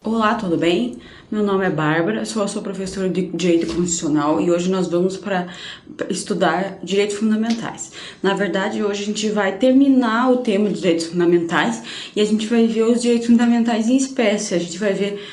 Olá, tudo bem? Meu nome é Bárbara, sou professora de Direito Constitucional e hoje nós vamos para estudar Direitos Fundamentais. Na verdade, hoje a gente vai terminar o tema de Direitos Fundamentais e a gente vai ver os direitos fundamentais em espécie. A gente vai ver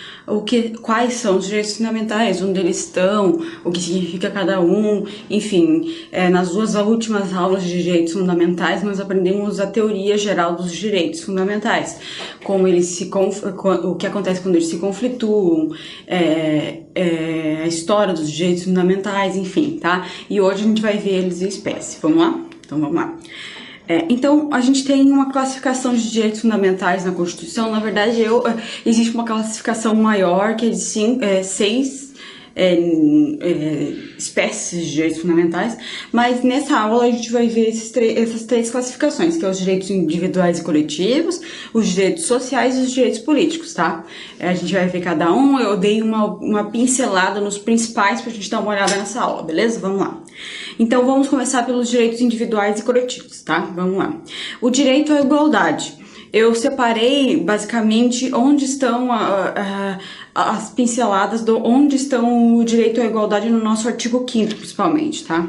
quais são os direitos fundamentais, onde eles estão, o que significa cada um, enfim. Nas duas últimas aulas de direitos fundamentais, nós aprendemos a teoria geral dos direitos fundamentais, como o que acontece quando eles se conflituam, a história dos direitos fundamentais, enfim, tá? E hoje a gente vai ver eles em espécie. Vamos lá? Então vamos lá. Então, a gente tem uma classificação de direitos fundamentais na Constituição. Na verdade, existe uma classificação maior, que é de seis espécies de direitos fundamentais, mas nessa aula a gente vai ver essas três classificações, que são os direitos individuais e coletivos, os direitos sociais e os direitos políticos, tá? A gente vai ver cada um. Eu dei uma pincelada nos principais pra gente dar uma olhada nessa aula, beleza? Vamos lá. Então, vamos começar pelos direitos individuais e coletivos, tá? Vamos lá. O direito à igualdade. Eu separei, basicamente, onde estão as pinceladas onde estão o direito à igualdade no nosso artigo 5º, principalmente, tá?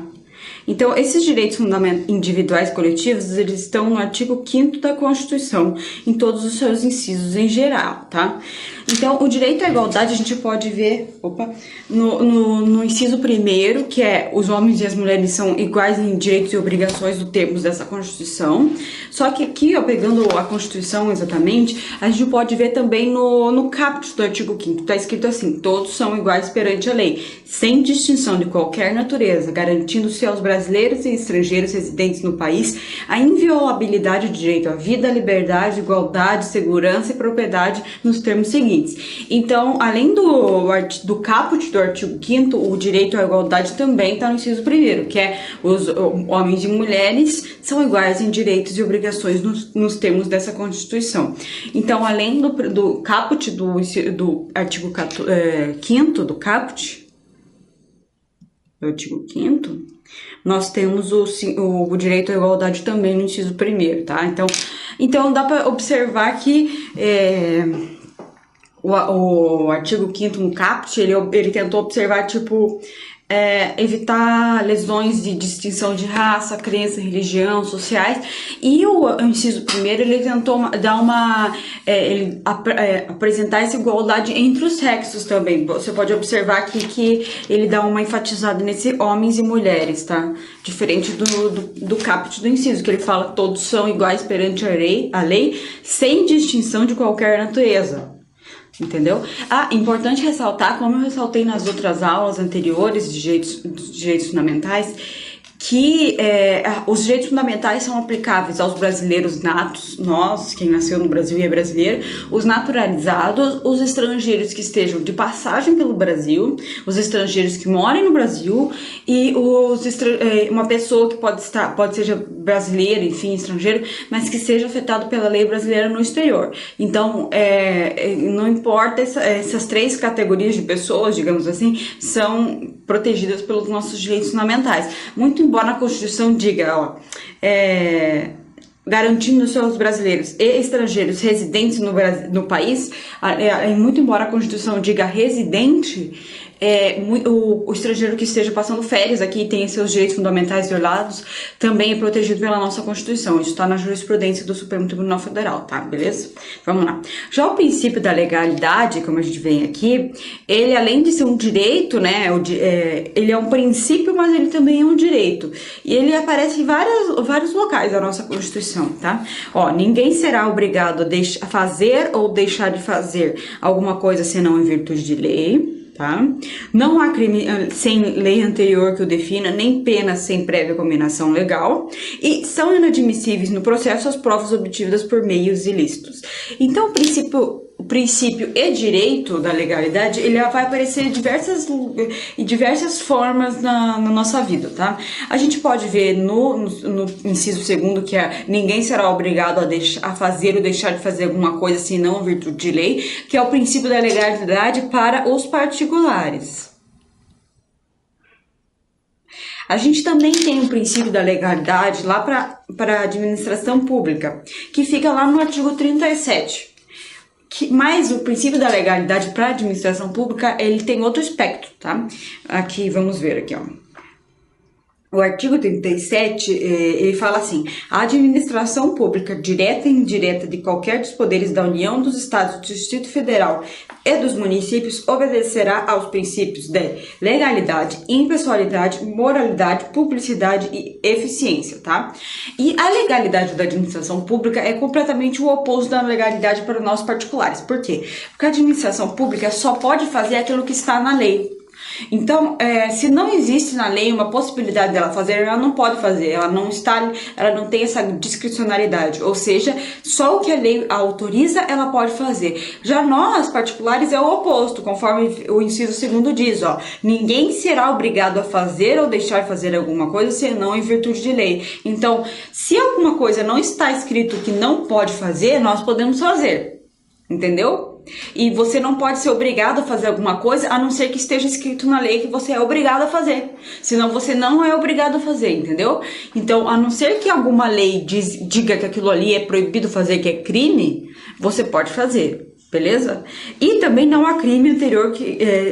Então, esses direitos individuais e coletivos, eles estão no artigo 5º da Constituição, em todos os seus incisos em geral, tá? Então, o direito à igualdade a gente pode ver no inciso 1º, que é os homens e as mulheres são iguais em direitos e obrigações no termos dessa Constituição. Só que aqui, pegando a Constituição exatamente, a gente pode ver também no caput do artigo 5º, tá escrito assim: todos são iguais perante a lei, sem distinção de qualquer natureza, garantindo-se aos brasileiros e estrangeiros residentes no país a inviolabilidade do direito à vida, liberdade, igualdade, segurança e propriedade nos termos seguintes. Então, além do caput do artigo 5º, o direito à igualdade também está no inciso 1º, que é os homens e mulheres são iguais em direitos e obrigações nos termos dessa Constituição. Então, além do caput do artigo 5º do caput, do artigo 5º, nós temos o direito à igualdade também no inciso 1º, tá? Então dá para observar que o artigo 5º no caput, ele tentou observar, evitar lesões de distinção de raça, crença, religião, sociais, e o inciso 1º, ele tentou apresentar essa igualdade entre os sexos também. Você pode observar aqui que ele dá uma enfatizada nesse homens e mulheres, tá? Diferente do caput do inciso, que ele fala todos são iguais perante a lei, sem distinção de qualquer natureza. Entendeu? Importante ressaltar, como eu ressaltei nas outras aulas anteriores de direitos fundamentais, que os direitos fundamentais são aplicáveis aos brasileiros natos, nós, quem nasceu no Brasil e é brasileiro, os naturalizados, os estrangeiros que estejam de passagem pelo Brasil, os estrangeiros que morem no Brasil e uma pessoa que pode ser brasileira, enfim, estrangeiro, mas que seja afetado pela lei brasileira no exterior. Então, não importa, essas três categorias de pessoas, digamos assim, são protegidas pelos nossos direitos fundamentais. Muito embora a Constituição diga, garantindo seus brasileiros e estrangeiros residentes no país, muito embora a Constituição diga residente, o estrangeiro que esteja passando férias aqui e tenha seus direitos fundamentais violados também é protegido pela nossa Constituição. Isso está na jurisprudência do Supremo Tribunal Federal, tá? Beleza? Vamos lá. Já o princípio da legalidade, como a gente vê aqui, ele, além de ser um direito, né, ele é um princípio, mas ele também é um direito. E ele aparece em vários locais da nossa Constituição, tá? Ninguém será obrigado a fazer ou deixar de fazer alguma coisa senão em virtude de lei. Tá? Não há crime sem lei anterior que o defina, nem pena sem prévia combinação legal, e são inadmissíveis no processo as provas obtidas por meios ilícitos. Então, o princípio e direito da legalidade, ele vai aparecer em diversas formas na nossa vida, tá? A gente pode ver no inciso 2º, que é ninguém será obrigado a fazer ou deixar de fazer alguma coisa senão em virtude de lei, que é o princípio da legalidade para os particulares. A gente também tem um princípio da legalidade lá para a administração pública, que fica lá no artigo 37. Mas o princípio da legalidade para a administração pública, ele tem outro aspecto, tá? Aqui, vamos ver aqui, ó. O artigo 37, ele fala assim: a administração pública direta e indireta de qualquer dos poderes da União, dos Estados, do Distrito Federal e dos municípios obedecerá aos princípios de legalidade, impessoalidade, moralidade, publicidade e eficiência, tá? E a legalidade da administração pública é completamente o oposto da legalidade para nós particulares. Por quê? Porque a administração pública só pode fazer aquilo que está na lei. Então, se não existe na lei uma possibilidade dela fazer, ela não pode fazer, ela não tem essa discricionariedade, ou seja, só o que a lei autoriza, ela pode fazer. Já nós, particulares, é o oposto, conforme o inciso 2º diz, ó, ninguém será obrigado a fazer ou deixar de fazer alguma coisa, senão em virtude de lei. Então, se alguma coisa não está escrito que não pode fazer, nós podemos fazer, entendeu? E você não pode ser obrigado a fazer alguma coisa, a não ser que esteja escrito na lei que você é obrigado a fazer. Senão você não é obrigado a fazer, entendeu? Então, a não ser que alguma lei diga que aquilo ali é proibido fazer, que é crime, você pode fazer, beleza? E também não há crime anterior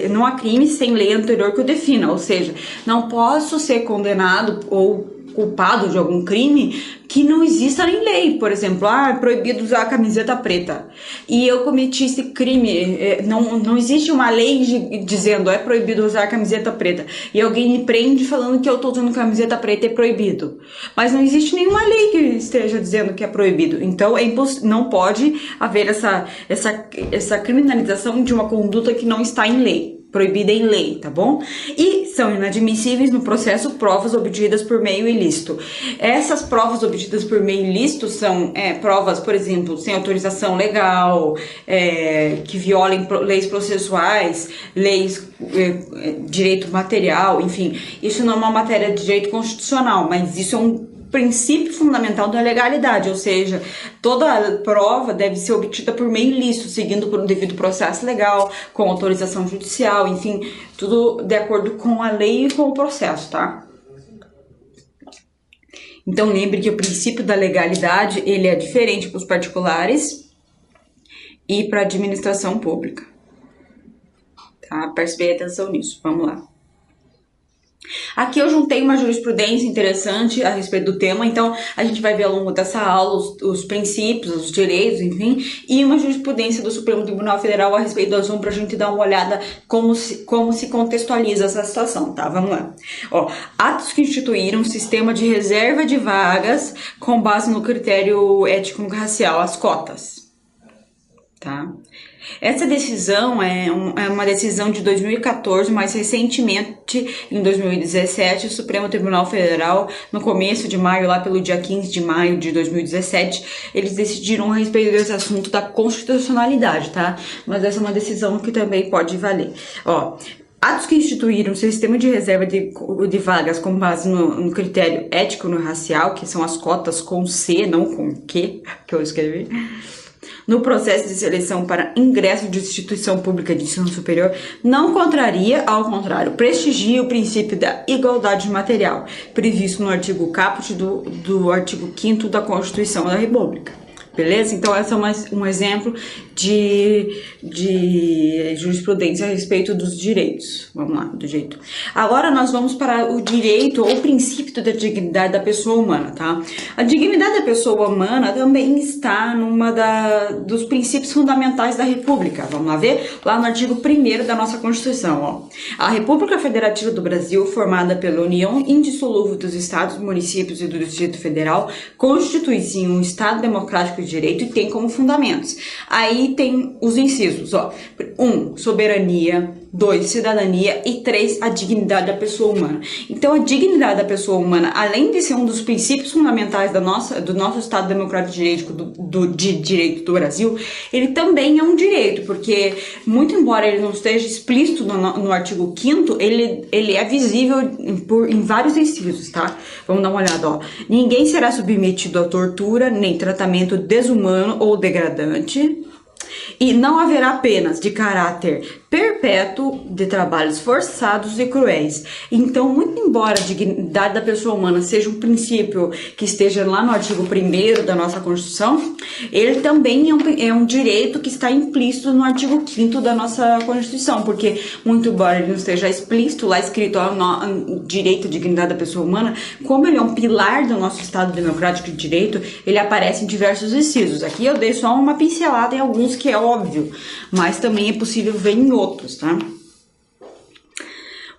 não há crime sem lei anterior que o defina, ou seja, não posso ser condenado ou culpado de algum crime que não exista em lei. Por exemplo, é proibido usar a camiseta preta e eu cometi esse crime, não existe uma lei dizendo é proibido usar a camiseta preta e alguém me prende falando que eu tô usando camiseta preta, é proibido, mas não existe nenhuma lei que esteja dizendo que é proibido. Então não pode haver essa criminalização de uma conduta que não está em lei, proibida em lei, tá bom? E são inadmissíveis no processo provas obtidas por meio ilícito. Essas provas obtidas por meio ilícito são provas, por exemplo, sem autorização legal, que violem leis processuais, leis, direito material, enfim. Isso não é uma matéria de direito constitucional, mas isso é um princípio fundamental da legalidade, ou seja, toda prova deve ser obtida por meio ilícito, seguindo por um devido processo legal, com autorização judicial, enfim, tudo de acordo com a lei e com o processo, tá? Então lembre que o princípio da legalidade, ele é diferente para os particulares e para a administração pública, tá? Preste bem atenção nisso, vamos lá. Aqui eu juntei uma jurisprudência interessante a respeito do tema, então a gente vai ver ao longo dessa aula os princípios, os direitos, enfim, e uma jurisprudência do Supremo Tribunal Federal a respeito do assunto pra gente dar uma olhada como se contextualiza essa situação, tá? Vamos lá. Ó, atos que instituíram um sistema de reserva de vagas com base no critério étnico-racial, as cotas, tá? Essa decisão é uma decisão de 2014, mais recentemente, em 2017, o Supremo Tribunal Federal, no começo de maio, lá pelo dia 15 de maio de 2017, eles decidiram a respeito desse assunto da constitucionalidade, tá? Mas essa é uma decisão que também pode valer. Ó, atos que instituíram um sistema de reserva de vagas com base no critério étnico-racial, que são as cotas com C, não com Q, que eu escrevi, no processo de seleção para ingresso de instituição pública de ensino superior, não contraria, ao contrário, prestigia o princípio da igualdade material, previsto no artigo caput do artigo 5º da Constituição da República. Beleza? Então, esse é um exemplo de jurisprudência a respeito dos direitos. Vamos lá, do jeito. Agora nós vamos para o direito ou o princípio da dignidade da pessoa humana, tá? A dignidade da pessoa humana também está dos princípios fundamentais da República. Vamos lá ver? Lá no artigo 1º da nossa Constituição, ó. A República Federativa do Brasil, formada pela União Indissolúvel dos Estados, Municípios e do Distrito Federal, constitui-se em um Estado democrático de direito e tem como fundamentos. Aí tem os incisos, ó. 1, soberania. 2, cidadania. E 3, a dignidade da pessoa humana. Então, a dignidade da pessoa humana, além de ser um dos princípios fundamentais do nosso Estado Democrático de Direito do Brasil, ele também é um direito, porque, muito embora ele não esteja explícito no artigo 5º, ele é visível em vários incisos, tá? Vamos dar uma olhada, ó. Ninguém será submetido a tortura, nem tratamento desumano ou degradante, e não haverá penas de caráter perpétuo de trabalhos forçados e cruéis. Então, muito embora a dignidade da pessoa humana seja um princípio que esteja lá no artigo 1º da nossa Constituição, ele também é um direito que está implícito no artigo 5º da nossa Constituição, porque, muito embora ele não esteja explícito, lá escrito o direito à dignidade da pessoa humana, como ele é um pilar do nosso Estado democrático de direito, ele aparece em diversos incisos. Aqui eu dei só uma pincelada em alguns que é óbvio, mas também é possível ver em outros, tá?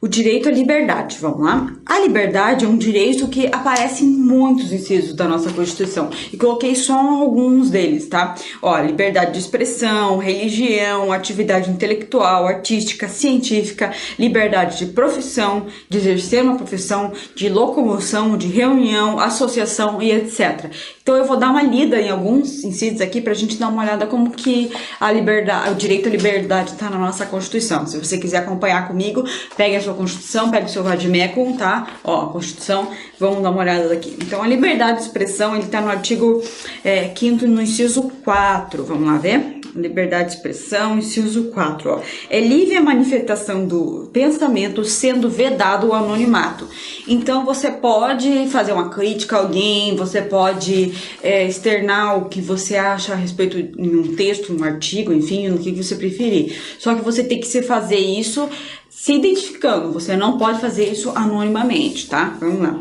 O direito à liberdade, vamos lá? A liberdade é um direito que aparece em muitos incisos da nossa Constituição. E coloquei só alguns deles, tá? Ó, liberdade de expressão, religião, atividade intelectual, artística, científica, liberdade de profissão, de exercer uma profissão, de locomoção, de reunião, associação e etc. Então eu vou dar uma lida em alguns incisos aqui pra gente dar uma olhada como que a liberdade, o direito à liberdade tá na nossa Constituição. Se você quiser acompanhar comigo, pegue a sua Constituição, pega o seu vade-mecum, tá? Ó, a Constituição, vamos dar uma olhada aqui. Então, a liberdade de expressão, ele tá no artigo 5º, no inciso 4, vamos lá ver? Liberdade de expressão, inciso 4, ó. É livre a manifestação do pensamento, sendo vedado o anonimato. Então, você pode fazer uma crítica a alguém, você pode externar o que você acha a respeito em um texto, um artigo, enfim, no que você preferir. Só que você tem que fazer isso se identificando, você não pode fazer isso anonimamente, tá? Vamos lá.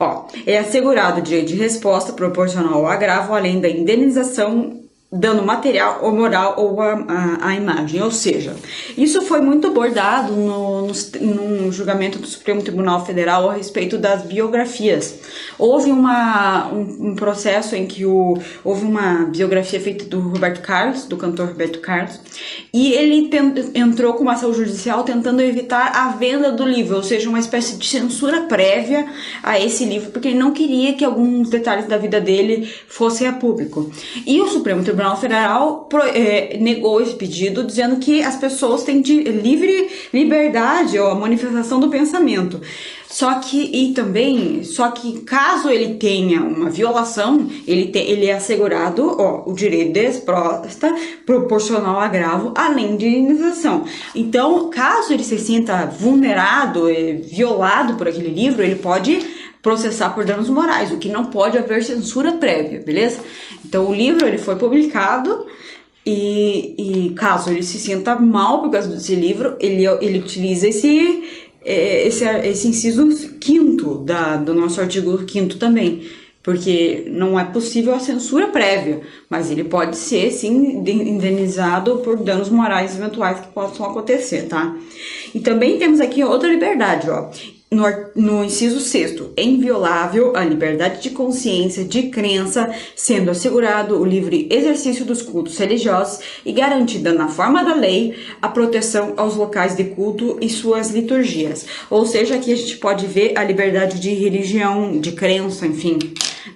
Ó, é assegurado o direito de resposta proporcional ao agravo, além da indenização, dano material ou moral ou a imagem. Ou seja, isso foi muito abordado no julgamento do Supremo Tribunal Federal a respeito das biografias. Houve um processo em que houve uma biografia feita do Roberto Carlos, do cantor Roberto Carlos, e ele entrou com uma ação judicial tentando evitar a venda do livro, ou seja, uma espécie de censura prévia a esse livro, porque ele não queria que alguns detalhes da vida dele fossem a público. E o Supremo Tribunal Federal negou esse pedido, dizendo que as pessoas têm livre liberdade ou a manifestação do pensamento. Só que caso ele tenha uma violação, ele é assegurado o direito de resposta proporcional ao agravo, além de indenização. Então, caso ele se sinta vulnerado, violado por aquele livro, ele pode processar por danos morais, o que não pode haver censura prévia, beleza? Então, o livro ele foi publicado e caso ele se sinta mal por causa desse livro, ele utiliza esse inciso 5º do nosso artigo 5º também, porque não é possível a censura prévia, mas ele pode ser, sim, indenizado por danos morais eventuais que possam acontecer, tá? E também temos aqui outra liberdade, ó. No inciso 6º, é inviolável a liberdade de consciência, de crença, sendo assegurado o livre exercício dos cultos religiosos e garantida na forma da lei a proteção aos locais de culto e suas liturgias. Ou seja, aqui a gente pode ver a liberdade de religião, de crença, enfim.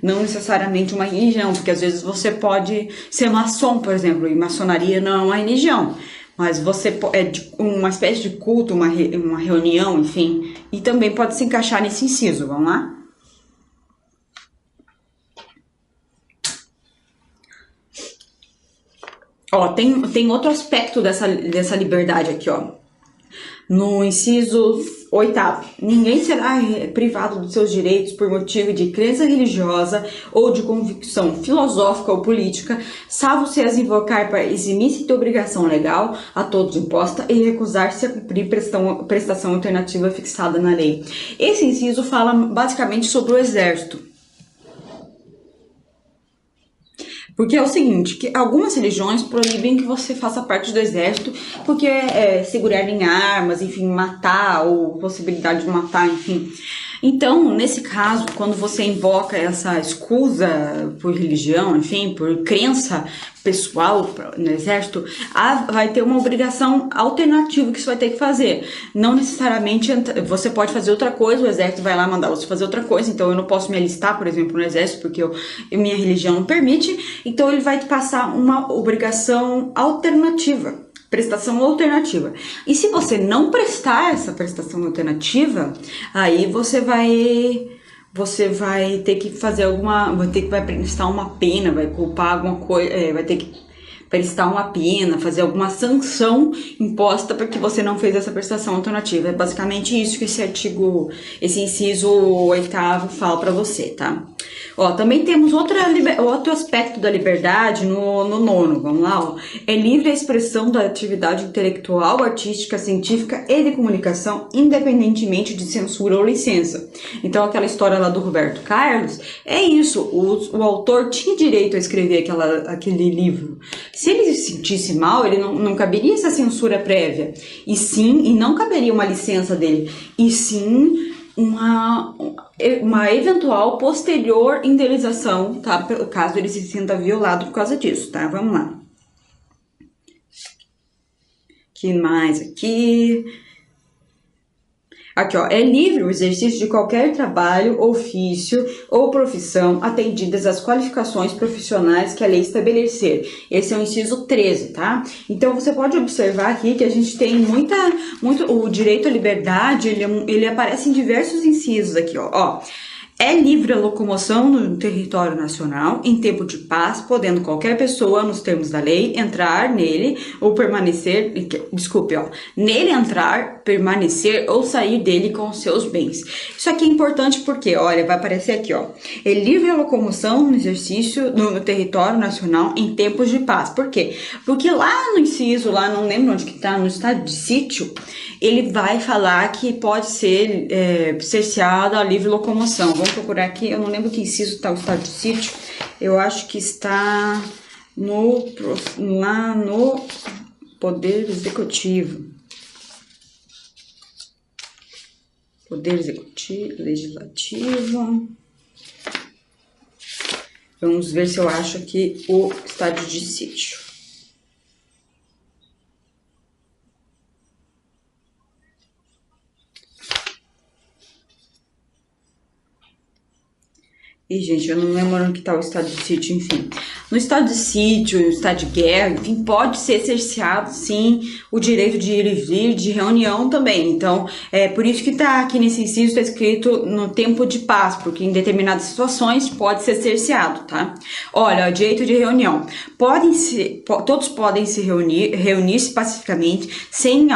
Não necessariamente uma religião, porque às vezes você pode ser maçom, por exemplo, e maçonaria não é uma religião. Mas você uma espécie de culto, uma reunião, enfim, e também pode se encaixar nesse inciso, vamos lá? Ó, tem outro aspecto dessa liberdade aqui, ó. No inciso 8º, ninguém será privado dos seus direitos por motivo de crença religiosa ou de convicção filosófica ou política, salvo se as invocar para eximir-se de obrigação legal a todos imposta e recusar-se a cumprir prestação alternativa fixada na lei. Esse inciso fala basicamente sobre o exército. Porque é o seguinte, que algumas religiões proíbem que você faça parte do exército porque segurar em armas, enfim, matar ou possibilidade de matar, enfim. Então, nesse caso, quando você invoca essa escusa por religião, enfim, por crença pessoal no exército, vai ter uma obrigação alternativa que você vai ter que fazer. Não necessariamente você pode fazer outra coisa, o exército vai lá mandar você fazer outra coisa, então eu não posso me alistar, por exemplo, no exército, porque minha religião não permite, então ele vai te passar uma obrigação alternativa. Prestação alternativa. E se você não prestar essa prestação alternativa, aí você vai ter que fazer vai prestar uma pena, vai culpar alguma coisa, vai ter que prestar uma pena, fazer alguma sanção imposta porque você não fez essa prestação alternativa. É basicamente isso que esse inciso 8º fala para você, tá? Ó, também temos outro aspecto da liberdade no 9º, vamos lá, ó. É livre a expressão da atividade intelectual, artística, científica e de comunicação, independentemente de censura ou licença. Então, aquela história lá do Roberto Carlos, é isso, o autor tinha direito a escrever aquele livro. Se ele se sentisse mal, ele não caberia essa censura prévia, e não caberia uma licença dele, e sim uma eventual posterior indenização, tá? Caso ele se sinta violado por causa disso, tá? Vamos lá. Que mais aqui? Aqui, ó, é livre o exercício de qualquer trabalho, ofício ou profissão atendidas às qualificações profissionais que a lei estabelecer. Esse é o inciso 13, tá? Então, você pode observar aqui que a gente tem o direito à liberdade, ele aparece em diversos incisos aqui, ó. É livre a locomoção no território nacional em tempo de paz, podendo qualquer pessoa, nos termos da lei, entrar nele ou permanecer, nele entrar, permanecer ou sair dele com os seus bens. Isso aqui é importante porque, olha, vai aparecer aqui, ó. É livre a locomoção no exercício no território nacional em tempos de paz. Por quê? Porque lá no inciso, lá não lembro onde que tá, no estado de sítio, ele vai falar que pode ser cerceada a livre locomoção. Vamos procurar aqui, eu não lembro que inciso está o estado de sítio, eu acho que está lá no Poder Executivo. Poder Executivo, Legislativo. Vamos ver se eu acho aqui o estado de sítio. E, gente, eu não lembro onde que tá o estado de sítio, enfim. No estado de sítio, no estado de guerra, enfim, pode ser cerceado, sim, o direito de ir e vir, de reunião também. Então, é por isso que tá aqui nesse inciso, tá escrito no tempo de paz, porque em determinadas situações pode ser cerceado, tá? Olha, o direito de reunião. Todos podem se reunir-se pacificamente, sem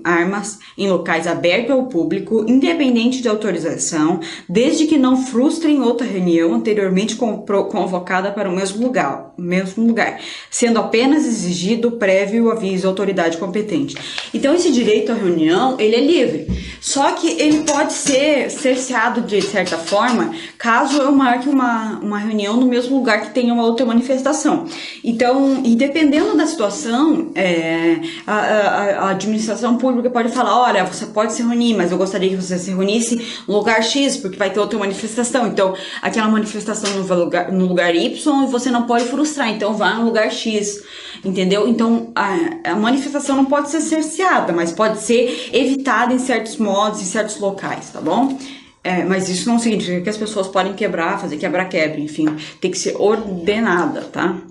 armas, em locais abertos ao público, independente de autorização, desde que não frustrem outra reunião anteriormente convocada para o mesmo lugar, sendo apenas exigido prévio aviso à autoridade competente. Então, esse direito à reunião, ele é livre, só que ele pode ser cerceado de certa forma, caso eu marque uma reunião no mesmo lugar que tenha uma outra manifestação. Então, e dependendo da situação, a administração pública pode falar, olha, você pode se reunir, mas eu gostaria que você se reunisse no lugar X, porque vai ter outra manifestação. Então, aquela manifestação no lugar Y, você não pode frustrar, então vá no lugar X, entendeu? Então, a manifestação não pode ser cerceada, mas pode ser evitada em certos modos, em certos locais, tá bom? Mas isso não significa que as pessoas podem fazer quebra-quebra, enfim, tem que ser ordenada, tá?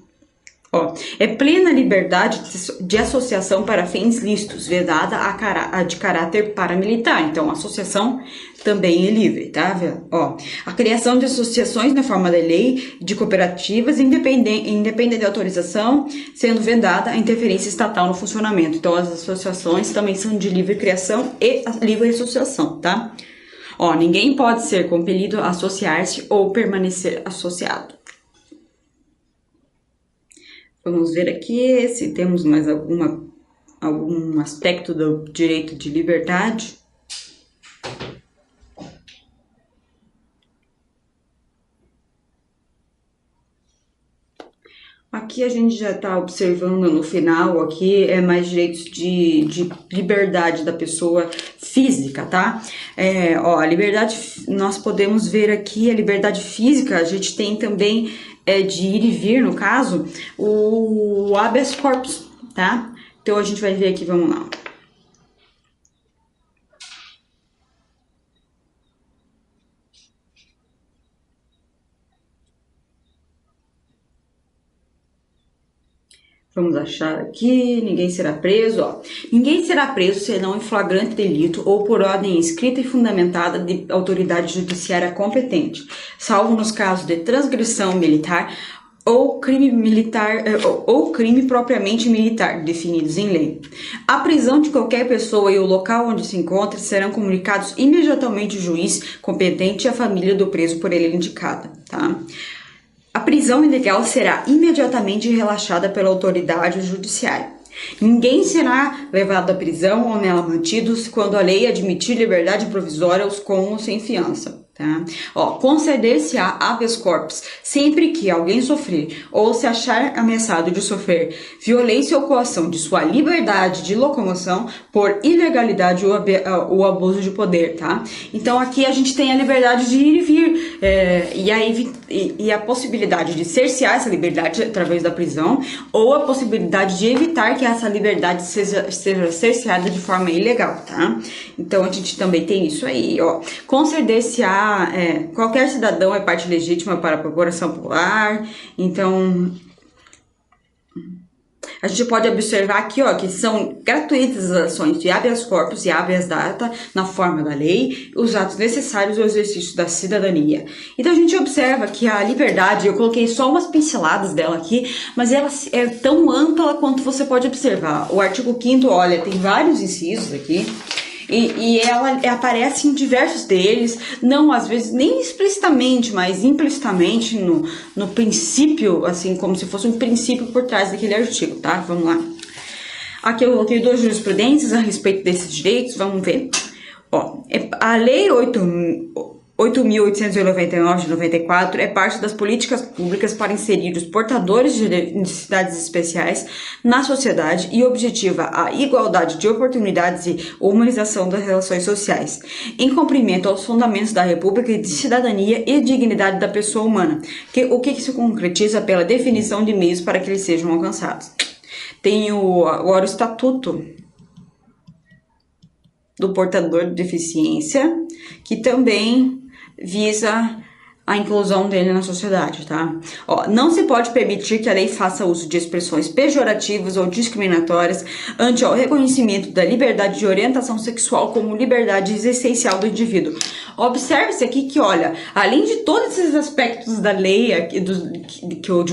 Ó, é plena liberdade de associação para fins lícitos, vedada a de caráter paramilitar. Então, a associação também é livre, tá? Ó, a criação de associações na forma da lei de cooperativas, independente da autorização, sendo vedada a interferência estatal no funcionamento. Então, as associações também são de livre criação e livre associação, tá? Ó, ninguém pode ser compelido a associar-se ou permanecer associado. Vamos ver aqui se temos mais algum aspecto do direito de liberdade. Aqui a gente já está observando no final, aqui é mais direitos de liberdade da pessoa física, tá? Ó, a liberdade, nós podemos ver aqui a liberdade física, a gente tem também de ir e vir, no caso, o habeas corpus, tá? Então a gente vai ver aqui, vamos lá. Vamos achar aqui, ninguém será preso, ó. Ninguém será preso senão em flagrante delito ou por ordem escrita e fundamentada de autoridade judiciária competente, salvo nos casos de transgressão militar ou crime militar ou crime propriamente militar, definidos em lei. A prisão de qualquer pessoa e o local onde se encontra serão comunicados imediatamente ao juiz competente e à família do preso por ele indicada, tá? A prisão ilegal será imediatamente relaxada pela autoridade judiciária. Ninguém será levado à prisão ou nela mantido quando a lei admitir liberdade provisória aos com ou sem fiança. Tá? Conceder-se-á habeas corpus sempre que alguém sofrer ou se achar ameaçado de sofrer violência ou coação de sua liberdade de locomoção por ilegalidade ou abuso de poder, tá? Então aqui a gente tem a liberdade de ir e vir e a possibilidade de cercear essa liberdade através da prisão ou a possibilidade de evitar que essa liberdade seja cerceada de forma ilegal, tá? Então a gente também tem isso aí, ó. Conceder-se-á qualquer cidadão é parte legítima para a procuração popular. Então a gente pode observar aqui, ó, que são gratuitas as ações de habeas corpus e habeas data na forma da lei, os atos necessários ao exercício da cidadania. Então a gente observa que a liberdade, eu coloquei só umas pinceladas dela aqui, mas ela é tão ampla quanto você pode observar. O artigo 5º, olha, tem vários incisos aqui. E ela aparece em diversos deles, não às vezes nem explicitamente, mas implicitamente no princípio, assim, como se fosse um princípio por trás daquele artigo, tá? Vamos lá. Aqui eu coloquei 2 jurisprudências a respeito desses direitos, vamos ver. Ó, a Lei 8.899 de 94 é parte das políticas públicas para inserir os portadores de necessidades especiais na sociedade e objetiva a igualdade de oportunidades e humanização das relações sociais, em cumprimento aos fundamentos da República de cidadania e dignidade da pessoa humana, o que se concretiza pela definição de meios para que eles sejam alcançados. Tem agora o Estatuto do Portador de Deficiência, que também visa a inclusão dele na sociedade, tá? Ó, não se pode permitir que a lei faça uso de expressões pejorativas ou discriminatórias ante o reconhecimento da liberdade de orientação sexual como liberdade essencial do indivíduo. Observe-se aqui que, olha, além de todos esses aspectos da lei que eu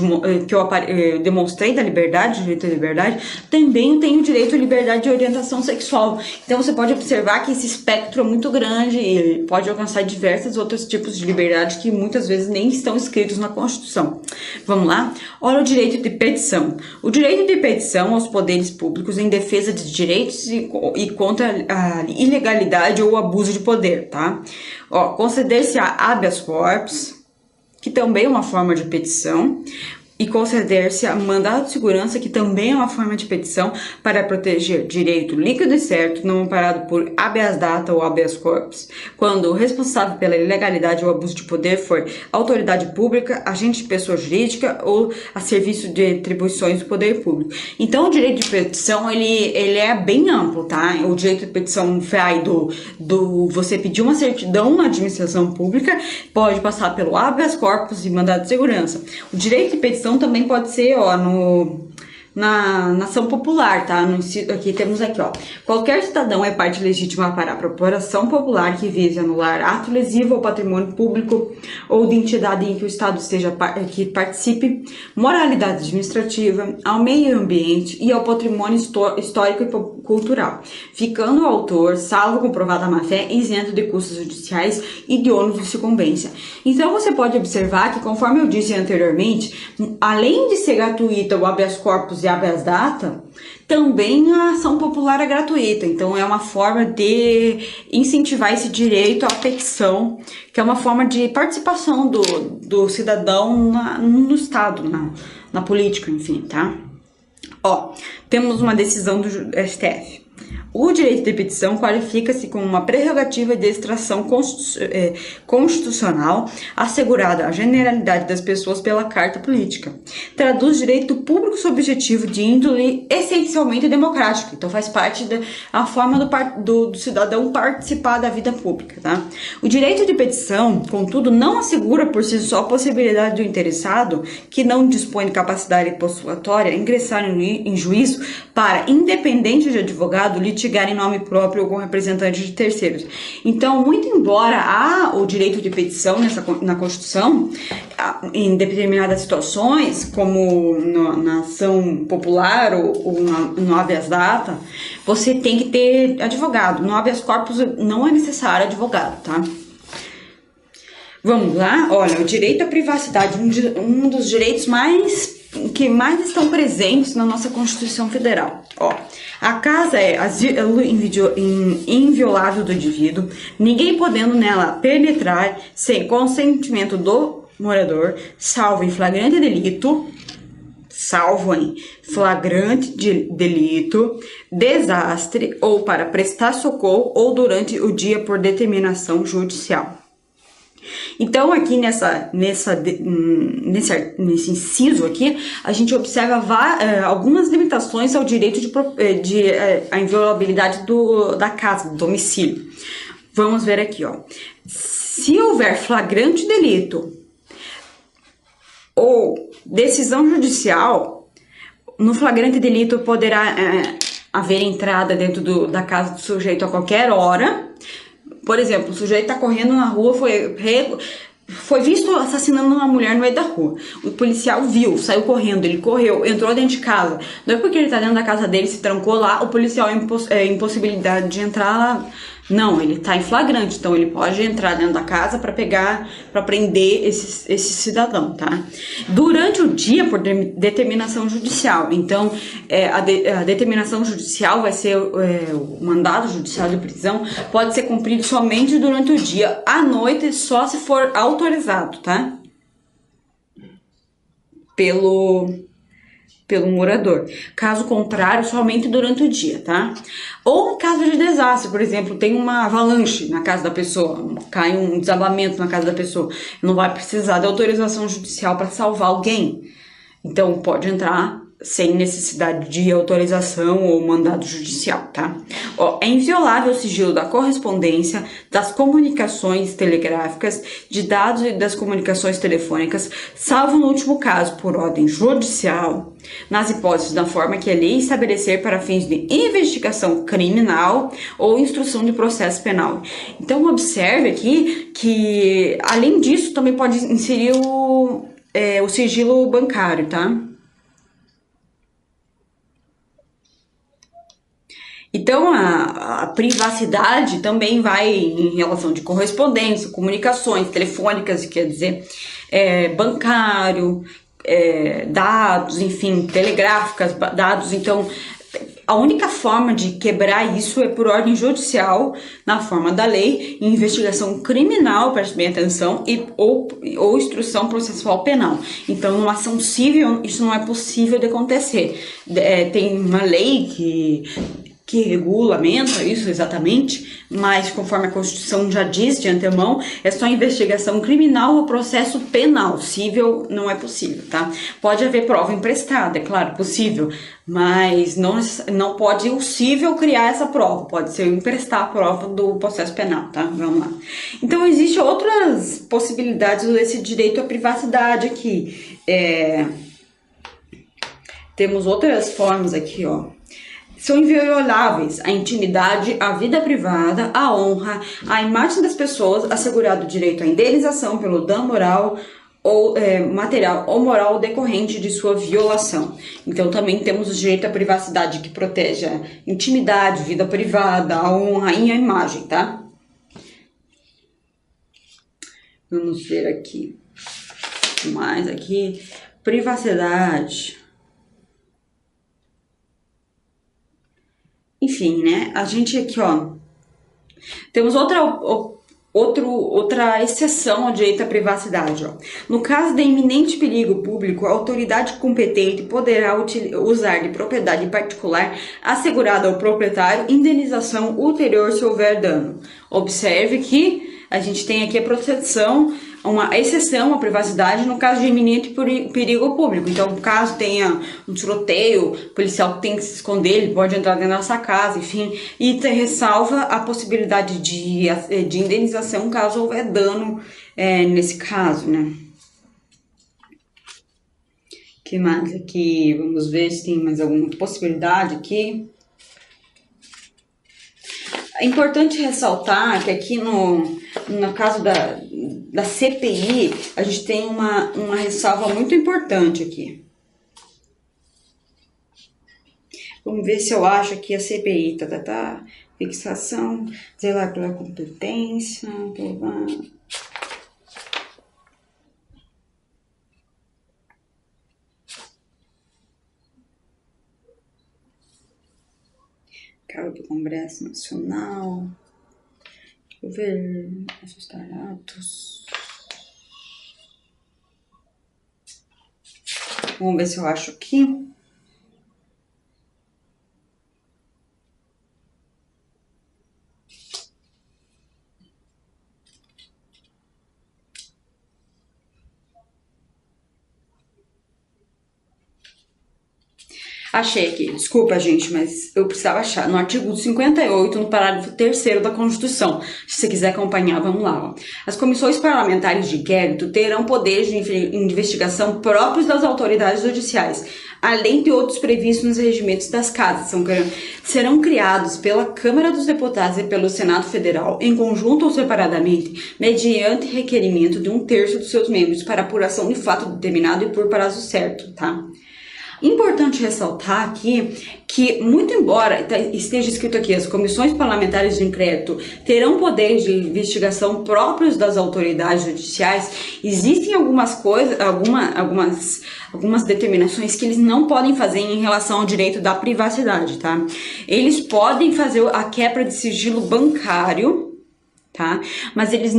demonstrei da liberdade, direito à liberdade, também tem o direito à liberdade de orientação sexual. Então você pode observar que esse espectro é muito grande e pode alcançar diversos outros tipos de liberdade que muitas vezes nem estão escritos na Constituição. Vamos lá? Olha o direito de petição. O direito de petição aos poderes públicos em defesa de direitos e contra a ilegalidade ou abuso de poder, tá? Ó, conceder-se a habeas corpus, que também é uma forma de petição, e conceder-se a mandado de segurança, que também é uma forma de petição para proteger direito líquido e certo, não amparado por habeas data ou habeas corpus, quando o responsável pela ilegalidade ou abuso de poder for autoridade pública, agente de pessoa jurídica ou a serviço de atribuições do poder público. Então, o direito de petição, ele é bem amplo, tá? O direito de petição vai do você pedir uma certidão na administração pública, pode passar pelo habeas corpus e mandado de segurança. O direito de petição também pode ser, ó, na ação popular, tá? Aqui temos aqui, ó. Qualquer cidadão é parte legítima para a procuração popular que vise anular ato lesivo ao patrimônio público ou de entidade em que o Estado que participe, moralidade administrativa, ao meio ambiente e ao patrimônio histórico e cultural, ficando o autor, salvo comprovada má-fé, isento de custos judiciais e de ônus de sucumbência. Então você pode observar que, conforme eu disse anteriormente, além de ser gratuita o habeas corpus e habeas data, também a ação popular é gratuita. Então é uma forma de incentivar esse direito à petição, que é uma forma de participação do cidadão no Estado, na política, enfim, tá? Ó, temos uma decisão do STF. O direito de petição qualifica-se como uma prerrogativa de extração constitucional assegurada à generalidade das pessoas pela Carta Política. Traduz direito público subjetivo de índole essencialmente democrático. Então faz parte da forma do cidadão participar da vida pública, tá? O direito de petição, contudo, não assegura por si só a possibilidade do interessado, que não dispõe de capacidade postulatória, ingressar em juízo para, independente de advogado, litigar investigar em nome próprio ou com representantes de terceiros. Então, muito embora há o direito de petição na Constituição, em determinadas situações, como na ação popular ou no habeas data, você tem que ter advogado. No habeas corpus não é necessário advogado, tá? Vamos lá? Olha, o direito à privacidade, um dos direitos que mais estão presentes na nossa Constituição Federal. Ó, a casa é asilo inviolável do indivíduo, ninguém podendo nela penetrar sem consentimento do morador, salvo em flagrante delito, desastre ou para prestar socorro ou durante o dia por determinação judicial. Então, aqui nesse inciso aqui, a gente observa algumas limitações ao direito a inviolabilidade da casa, do domicílio. Vamos ver aqui, ó. Se houver flagrante delito ou decisão judicial, no flagrante delito poderá haver entrada dentro da casa do sujeito a qualquer hora. Por exemplo, o sujeito está correndo na rua, foi visto assassinando uma mulher no meio da rua. O policial viu, saiu correndo, ele correu, entrou dentro de casa. Não é porque ele está dentro da casa dele, se trancou lá, o policial é impossibilidade de entrar lá. Não, ele está em flagrante, então ele pode entrar dentro da casa para prender esse cidadão, tá? Durante o dia, por determinação judicial. Então, a determinação judicial vai ser, o mandado judicial de prisão pode ser cumprido somente durante o dia. À noite, só se for autorizado, tá? Pelo morador. Caso contrário, somente durante o dia, tá? Ou em caso de desastre, por exemplo, tem uma avalanche na casa da pessoa, cai um desabamento na casa da pessoa, não vai precisar de autorização judicial para salvar alguém. Então, pode entrar sem necessidade de autorização ou mandado judicial, tá? Ó, é inviolável o sigilo da correspondência, das comunicações telegráficas, de dados e das comunicações telefônicas, salvo no último caso por ordem judicial, nas hipóteses da forma que a lei estabelecer para fins de investigação criminal ou instrução de processo penal. Então, observe aqui que, além disso, também pode inserir o sigilo bancário, tá? Então, a privacidade também vai em relação de correspondência, comunicações telefônicas, quer dizer, bancário, dados, enfim, telegráficas, dados. Então, a única forma de quebrar isso é por ordem judicial, na forma da lei, em investigação criminal, preste bem atenção, ou instrução processual penal. Então, numa ação civil, isso não é possível de acontecer. Tem uma lei que regulamenta isso exatamente, mas conforme a Constituição já diz de antemão, é só investigação criminal ou processo penal. Civil não é possível, tá? Pode haver prova emprestada, é claro, possível, mas não pode o civil criar essa prova, pode ser emprestar a prova do processo penal, tá? Vamos lá. Então, existem outras possibilidades desse direito à privacidade aqui. Temos outras formas aqui, ó. São invioláveis a intimidade, a vida privada, a honra, a imagem das pessoas, assegurado o direito à indenização pelo dano moral ou material ou moral decorrente de sua violação. Então, também temos o direito à privacidade, que protege a intimidade, vida privada, a honra e a imagem, tá? Vamos ver aqui. Mais aqui. Privacidade. Enfim, né? A gente aqui, ó, temos outra exceção ao direito à privacidade, ó. No caso de iminente perigo público, a autoridade competente poderá usar de propriedade particular assegurada ao proprietário indenização ulterior se houver dano. Observe que a gente tem aqui a proteção, uma exceção à privacidade no caso de iminente perigo público. Então, caso tenha um tiroteio, o policial tem que se esconder, ele pode entrar dentro da sua casa, enfim, e ressalva a possibilidade de indenização caso houver dano nesse caso, né? Que mais aqui? Vamos ver se tem mais alguma possibilidade aqui. É importante ressaltar que aqui no caso da CPI, a gente tem uma ressalva muito importante aqui. Vamos ver se eu acho aqui a CPI, fixação, zelar pela competência, cargo do Congresso Nacional, governo, ajustar atos. Vamos ver se eu acho aqui. Achei aqui, desculpa gente, mas eu precisava achar. No artigo 58, no parágrafo 3º da Constituição. Se você quiser acompanhar, vamos lá. Ó. As comissões parlamentares de inquérito terão poderes de investigação próprios das autoridades judiciais, além de outros previstos nos regimentos das casas. Serão criados pela Câmara dos Deputados e pelo Senado Federal, em conjunto ou separadamente, mediante requerimento de 1/3 dos seus membros para apuração de fato determinado e por prazo certo, tá? Importante ressaltar aqui que, muito embora esteja escrito aqui, as comissões parlamentares de inquérito terão poderes de investigação próprios das autoridades judiciais, existem algumas coisas, algumas determinações que eles não podem fazer em relação ao direito da privacidade, tá? Eles podem fazer a quebra de sigilo bancário, tá? Mas eles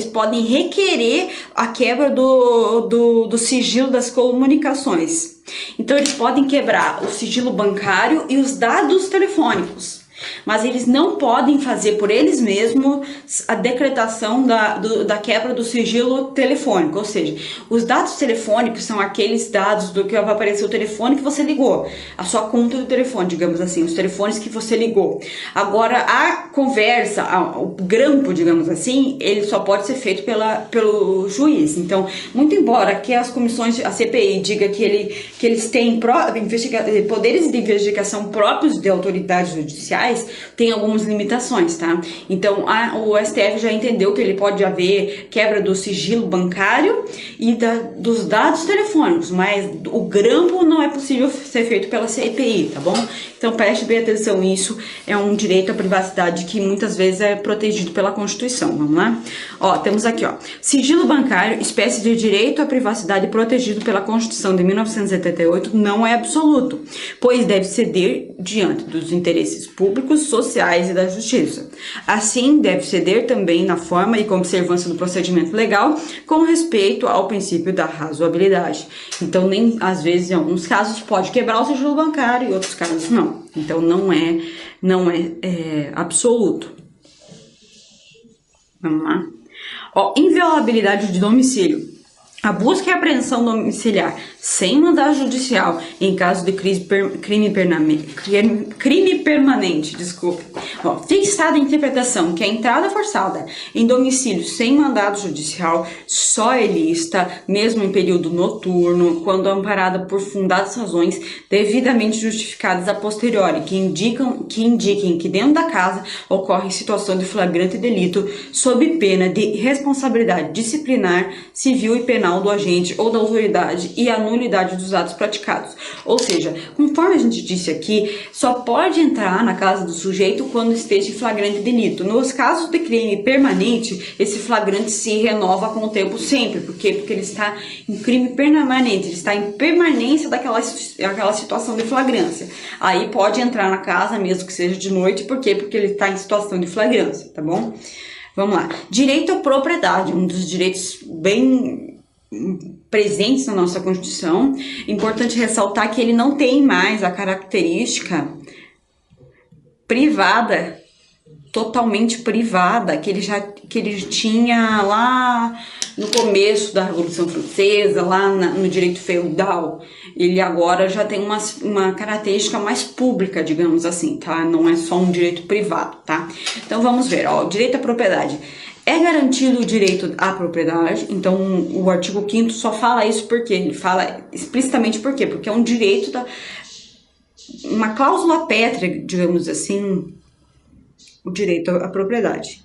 podem requerer a quebra do sigilo das comunicações. Então eles podem quebrar o sigilo bancário e os dados telefônicos, mas eles não podem fazer por eles mesmos a decretação da quebra do sigilo telefônico, ou seja, os dados telefônicos são aqueles dados do que vai aparecer o telefone que você ligou, a sua conta do telefone, digamos assim, os telefones que você ligou. Agora, a conversa, o grampo, digamos assim, ele só pode ser feito pelo juiz. Então, muito embora que as comissões, a CPI diga que eles têm poderes de investigação próprios de autoridades judiciais, tem algumas limitações, tá? Então, o STF já entendeu que ele pode haver quebra do sigilo bancário e dos dados telefônicos, mas o grampo não é possível ser feito pela CPI, tá bom? Então, preste bem atenção, isso é um direito à privacidade que muitas vezes é protegido pela Constituição, vamos lá? Ó, temos aqui, ó, sigilo bancário, espécie de direito à privacidade protegido pela Constituição de 1978, não é absoluto, pois deve ceder diante dos interesses públicos, sociais e da justiça. Assim, deve ceder também na forma e com observância do procedimento legal, com respeito ao princípio da razoabilidade. Então, às vezes, em alguns casos, pode quebrar o sigilo bancário, em outros casos, não. Então, não é absoluto. Vamos lá. Ó, inviolabilidade de domicílio. A busca e apreensão domiciliar sem mandado judicial em caso de crime permanente, fixada a interpretação que a entrada forçada em domicílio sem mandado judicial só é lícita, mesmo em período noturno, quando amparada por fundadas razões devidamente justificadas a posteriori, que indiquem que dentro da casa ocorre situação de flagrante delito sob pena de responsabilidade disciplinar, civil e penal do agente ou da autoridade e a nulidade dos atos praticados. Ou seja, conforme a gente disse aqui, só pode entrar na casa do sujeito quando esteja em flagrante delito. Nos casos de crime permanente, esse flagrante se renova com o tempo sempre. Por quê? Porque ele está em crime permanente, ele está em permanência daquela situação de flagrância. Aí pode entrar na casa, mesmo que seja de noite. Por quê? Porque ele está em situação de flagrância, tá bom? Vamos lá. Direito à propriedade, um dos direitos bem presentes na nossa Constituição. Importante ressaltar que ele não tem mais a característica privada, totalmente privada, que ele tinha lá no começo da Revolução Francesa, lá no direito feudal. Ele agora já tem uma característica mais pública, digamos assim, tá? Não é só um direito privado, tá? Então vamos ver, ó, o direito à propriedade. É garantido o direito à propriedade, então o artigo 5º só fala isso porque ele fala explicitamente por quê? Porque é um direito uma cláusula pétrea, digamos assim, o direito à propriedade.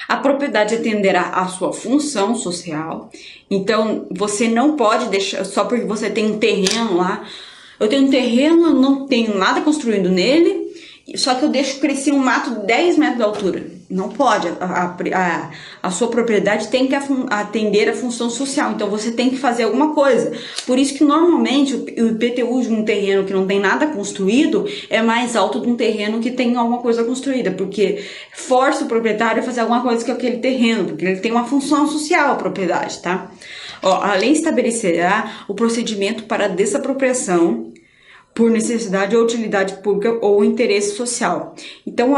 A propriedade atenderá à sua função social, então você não pode deixar, só porque você tem um terreno lá, eu tenho um terreno, eu não tenho nada construído nele, só que eu deixo crescer um mato de 10 metros de altura. Não pode, a sua propriedade tem que atender à função social, então você tem que fazer alguma coisa. Por isso que normalmente o IPTU de um terreno que não tem nada construído é mais alto de um terreno que tem alguma coisa construída, porque força o proprietário a fazer alguma coisa com aquele terreno, porque ele tem uma função social, a propriedade, tá? Ó, a lei estabelecerá o procedimento para desapropriação por necessidade ou utilidade pública ou interesse social. Então,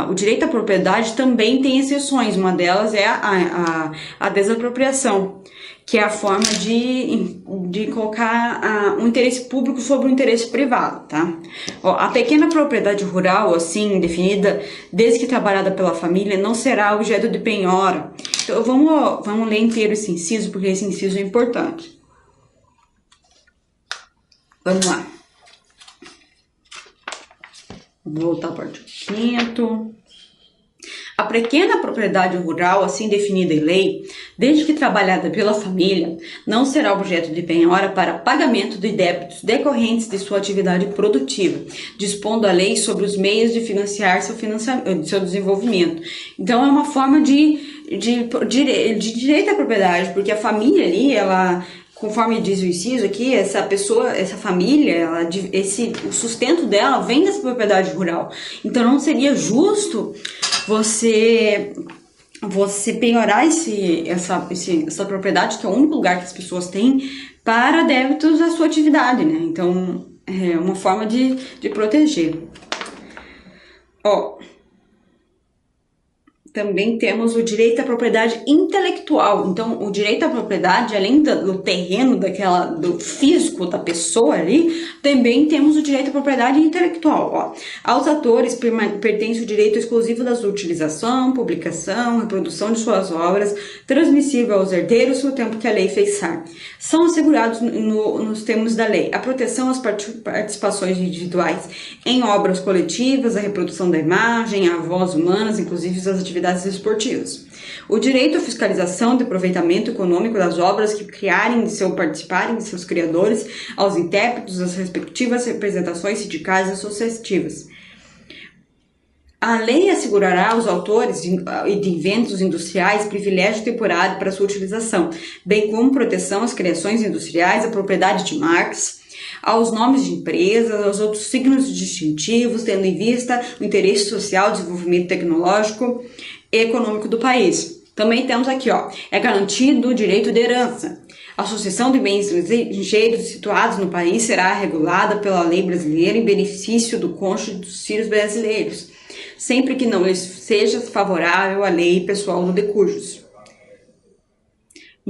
o direito à propriedade também tem exceções. Uma delas é a desapropriação, que é a forma de colocar um interesse público sobre o interesse privado, tá? Ó, a pequena propriedade rural, assim, definida, desde que trabalhada pela família, não será objeto de penhora. Então, vamos ler inteiro esse inciso, porque esse inciso é importante. Vamos lá. Vou voltar para o artigo 5º. A pequena propriedade rural, assim definida em lei, desde que trabalhada pela família, não será objeto de penhora para pagamento de débitos decorrentes de sua atividade produtiva, dispondo a lei sobre os meios de financiar seu desenvolvimento. Então, é uma forma de direito à propriedade, porque a família ali, ela... Conforme diz o inciso aqui, essa pessoa, essa família, o sustento dela vem dessa propriedade rural. Então não seria justo você penhorar essa propriedade, que é o único lugar que as pessoas têm, para débitos da sua atividade, né? Então é uma forma de proteger. Ó. Também temos o direito à propriedade intelectual. Então, o direito à propriedade, além do terreno, do físico da pessoa ali, também temos o direito à propriedade intelectual. Ó. Aos autores pertence o direito exclusivo da utilização, publicação, reprodução de suas obras, transmissível aos herdeiros no tempo que a lei fixar. São assegurados nos termos da lei a proteção às participações individuais em obras coletivas, a reprodução da imagem, a voz humanas, inclusive as atividades esportivas. O direito à fiscalização de aproveitamento econômico das obras que participarem de seus criadores, aos intérpretes, às respectivas representações sindicais e associativas. A lei assegurará aos autores de inventos industriais privilégio temporário para sua utilização, bem como proteção às criações industriais, à propriedade de marcas, aos nomes de empresas, aos outros signos distintivos, tendo em vista o interesse social, desenvolvimento tecnológico e econômico do país. Também temos aqui, ó, é garantido o direito de herança. A sucessão de bens estrangeiros situados no país será regulada pela lei brasileira em benefício do cônjuge dos filhos brasileiros, sempre que não lhes seja favorável a lei pessoal do decujus.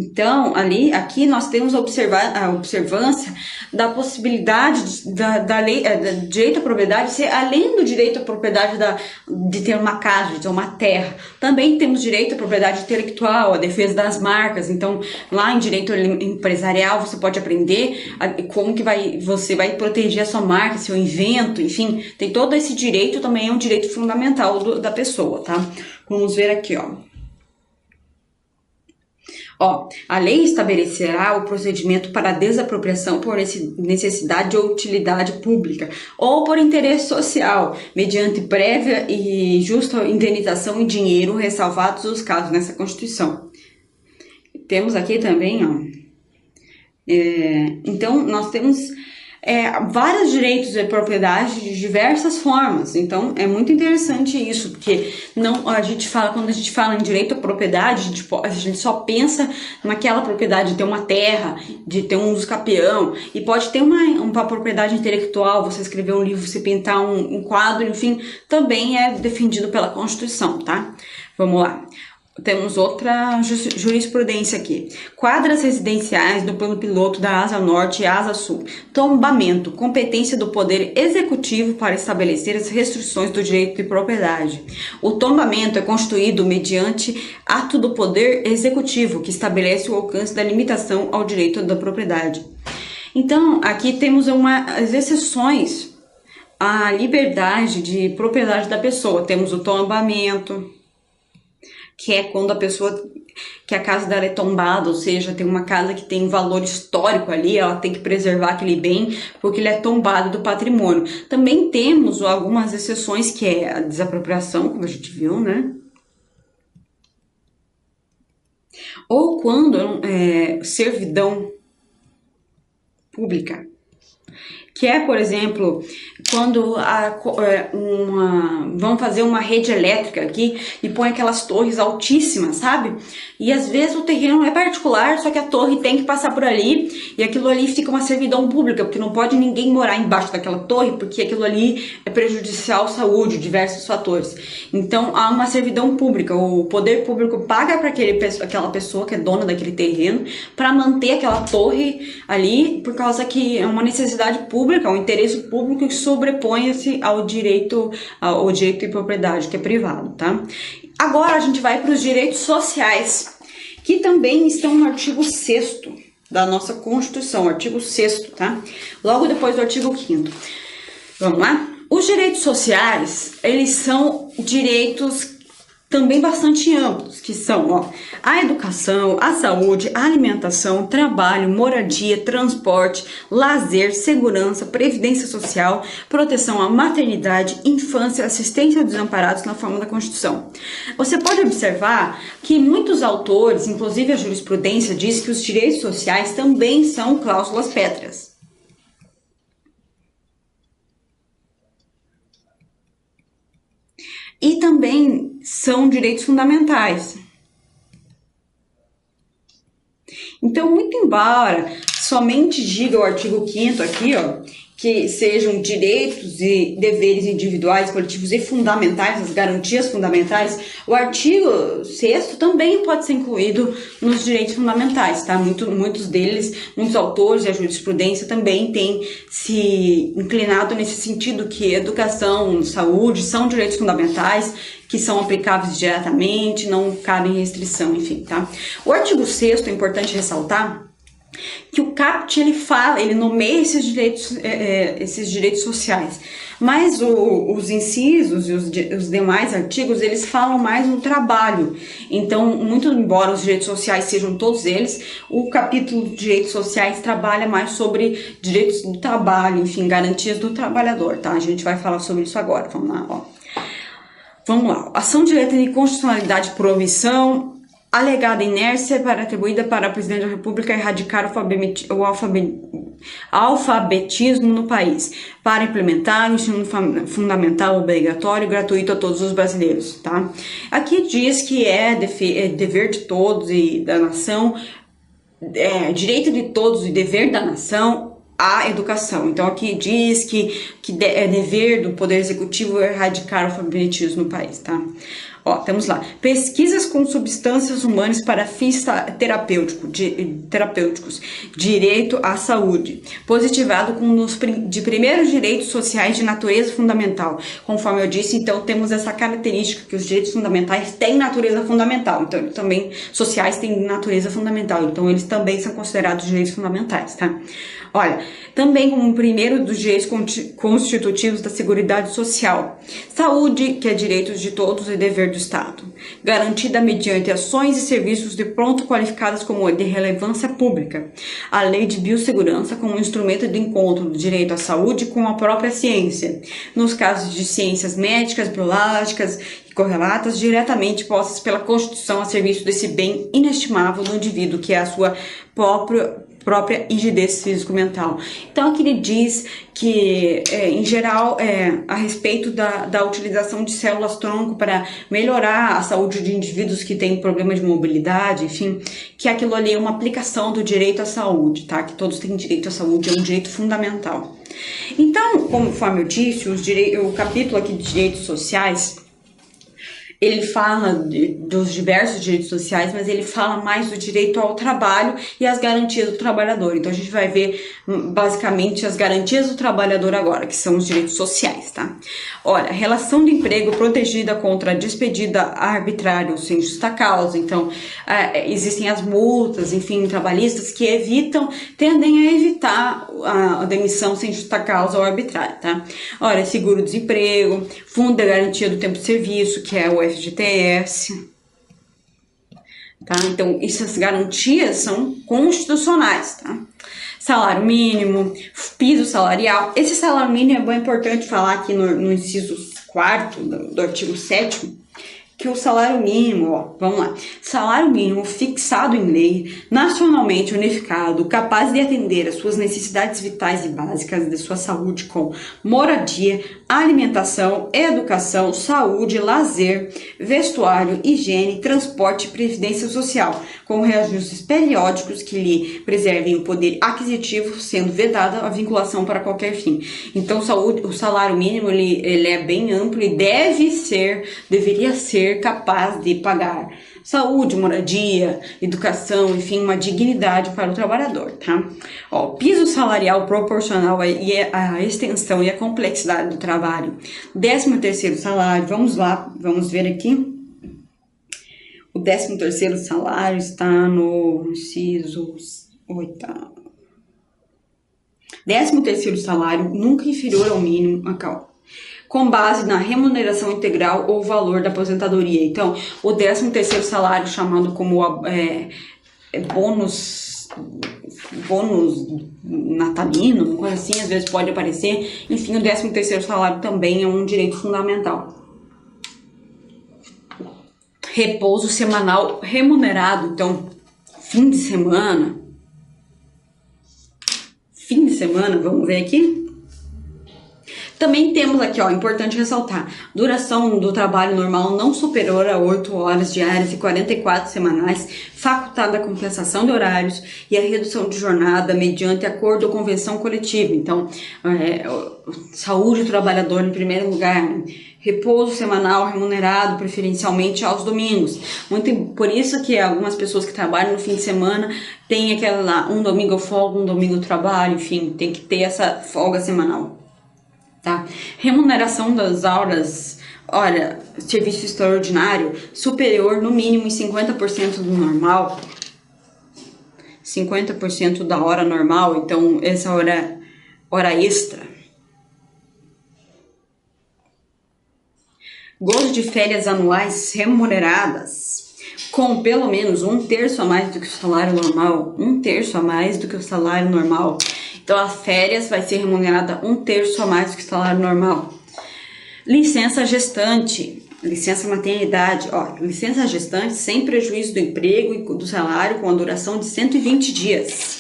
Então, aqui nós temos a observância da possibilidade da lei, do direito à propriedade ser além do direito à propriedade de ter uma casa, de ter uma terra. Também temos direito à propriedade intelectual, a defesa das marcas. Então, lá em direito empresarial, você pode aprender como que você vai proteger a sua marca, seu invento, enfim, tem todo esse direito, também é um direito fundamental da pessoa, tá? Vamos ver aqui, ó. Ó, a lei estabelecerá o procedimento para desapropriação por necessidade ou utilidade pública ou por interesse social, mediante prévia e justa indenização em dinheiro, ressalvados os casos nessa Constituição. Temos aqui também, ó, então nós temos vários direitos de propriedade de diversas formas. Então é muito interessante isso, porque quando a gente fala em direito à propriedade, a gente só pensa naquela propriedade de ter uma terra, de ter um usucapião, e pode ter uma propriedade intelectual, você escrever um livro, você pintar um quadro, enfim, também é defendido pela Constituição, tá? Vamos lá. Temos outra jurisprudência aqui. Quadras residenciais no plano piloto da Asa Norte e Asa Sul. Tombamento. Competência do Poder Executivo para estabelecer as restrições do direito de propriedade. O tombamento é constituído mediante ato do Poder Executivo, que estabelece o alcance da limitação ao direito da propriedade. Então, aqui temos as exceções a liberdade de propriedade da pessoa. Temos o tombamento, que é quando a pessoa, que a casa dela é tombada, ou seja, tem uma casa que tem um valor histórico ali, ela tem que preservar aquele bem, porque ele é tombado do patrimônio. Também temos algumas exceções, que é a desapropriação, como a gente viu, né? Ou quando servidão pública, que é, por exemplo, quando vão fazer uma rede elétrica aqui e põe aquelas torres altíssimas, sabe? E às vezes o terreno é particular, só que a torre tem que passar por ali e aquilo ali fica uma servidão pública, porque não pode ninguém morar embaixo daquela torre, porque aquilo ali é prejudicial à saúde, diversos fatores. Então há uma servidão pública, o poder público paga para aquela pessoa que é dona daquele terreno para manter aquela torre ali, por causa que é uma necessidade pública, um interesse público que sobrepõe-se ao direito de propriedade, que é privado, tá? Agora a gente vai para os direitos sociais, que também estão no artigo 6º da nossa Constituição, artigo 6º, tá? Logo depois do artigo 5º. Vamos lá? Os direitos sociais, eles são direitos também bastante amplos, que são a educação, a saúde, a alimentação, trabalho, moradia, transporte, lazer, segurança, previdência social, proteção à maternidade, infância, assistência aos desamparados na forma da Constituição. Você pode observar que muitos autores, inclusive a jurisprudência, diz que os direitos sociais também são cláusulas pétreas. E também são direitos fundamentais. Então, muito embora somente diga o artigo 5º aqui, que sejam direitos e deveres individuais, coletivos e fundamentais, as garantias fundamentais, o artigo 6º também pode ser incluído nos direitos fundamentais, tá? Muitos deles, muitos autores e a jurisprudência também têm se inclinado nesse sentido, que educação, saúde são direitos fundamentais, que são aplicáveis diretamente, não cabem restrição, enfim, tá? O artigo 6º, é importante ressaltar, que o caput ele nomeia esses direitos sociais, mas os incisos e os demais artigos, eles falam mais no trabalho. Então, muito embora os direitos sociais sejam todos eles, o capítulo de direitos sociais trabalha mais sobre direitos do trabalho, enfim, garantias do trabalhador, tá? A gente vai falar sobre isso agora, vamos lá, Vamos lá, ação direta de constitucionalidade por omissão, alegada inércia atribuída para o presidente da República erradicar o alfabetismo no país, para implementar o ensino fundamental obrigatório e gratuito a todos os brasileiros, tá? Aqui diz que é dever de todos e da nação, direito de todos e dever da nação a educação. Então aqui diz que é dever do Poder Executivo erradicar o alfabetismo no país, tá? Temos lá, pesquisas com substâncias humanas para fins terapêuticos, direito à saúde, positivado com de primeiros direitos sociais de natureza fundamental. Conforme eu disse, então temos essa característica que os direitos fundamentais têm natureza fundamental, então eles também sociais têm natureza fundamental, então eles também são considerados direitos fundamentais, tá? Olha, também como o primeiro dos direitos constitutivos da Seguridade Social. Saúde, que é direito de todos e dever do Estado. Garantida mediante ações e serviços de pronto qualificadas como de relevância pública. A Lei de Biossegurança como instrumento de encontro do direito à saúde com a própria ciência. Nos casos de ciências médicas, biológicas e correlatas, diretamente postas pela Constituição a serviço desse bem inestimável do indivíduo, que é a sua própria rigidez físico-mental. Então aqui ele diz que, em geral, a respeito da utilização de células-tronco para melhorar a saúde de indivíduos que têm problemas de mobilidade, enfim, que aquilo ali é uma aplicação do direito à saúde, tá? Que todos têm direito à saúde, é um direito fundamental. Então, conforme eu disse, o capítulo aqui de direitos sociais, ele fala dos diversos direitos sociais, mas ele fala mais do direito ao trabalho e as garantias do trabalhador. Então a gente vai ver basicamente as garantias do trabalhador agora, que são os direitos sociais, tá? Olha, relação de emprego protegida contra despedida arbitrária ou sem justa causa. Então existem as multas, enfim, trabalhistas que tendem a evitar a demissão sem justa causa ou arbitrária, tá? Olha, seguro-desemprego, fundo de garantia do tempo de serviço, que é o FGTS, tá? Então, essas garantias são constitucionais, tá? Salário mínimo, piso salarial. Esse salário mínimo é importante falar aqui no inciso 4º do artigo 7º, que o salário mínimo, ó, vamos lá, salário mínimo fixado em lei, nacionalmente unificado, capaz de atender às suas necessidades vitais e básicas de sua saúde com moradia, alimentação, educação, saúde, lazer, vestuário, higiene, transporte e previdência social, com reajustes periódicos que lhe preservem o poder aquisitivo, sendo vedada a vinculação para qualquer fim. Então, o salário mínimo ele é bem amplo e deveria ser capaz de pagar saúde, moradia, educação, enfim, uma dignidade para o trabalhador, tá? Ó, piso salarial proporcional à extensão e à complexidade do trabalho. 13º salário, vamos lá, vamos ver aqui. O 13º salário está no inciso 8º. 13º salário nunca inferior ao mínimo, com base na remuneração integral ou valor da aposentadoria. Então, o 13º salário, chamado como bônus natalino, uma coisa assim, às vezes pode aparecer. Enfim, o 13º salário também é um direito fundamental. Repouso semanal remunerado, então, fim de semana, vamos ver aqui. Também temos aqui, ó, importante ressaltar, duração do trabalho normal não superior a 8 horas diárias e 44 semanais, facultada a compensação de horários e a redução de jornada mediante acordo ou convenção coletiva. Então, saúde do trabalhador em primeiro lugar, né? Repouso semanal remunerado preferencialmente aos domingos. Por isso que algumas pessoas que trabalham no fim de semana têm aquela lá, um domingo eu folgo, um domingo eu trabalho, enfim, tem que ter essa folga semanal. Tá? Remuneração das horas, olha, serviço extraordinário superior no mínimo em 50% do normal, 50% da hora normal, então essa hora extra. Gozo de férias anuais remuneradas, com pelo menos 1/3 a mais do que o salário normal, 1/3 a mais do que o salário normal. Então, as férias vai ser remunerada 1/3 a mais do que o salário normal. Licença gestante, licença maternidade, ó, licença gestante sem prejuízo do emprego e do salário com a duração de 120 dias.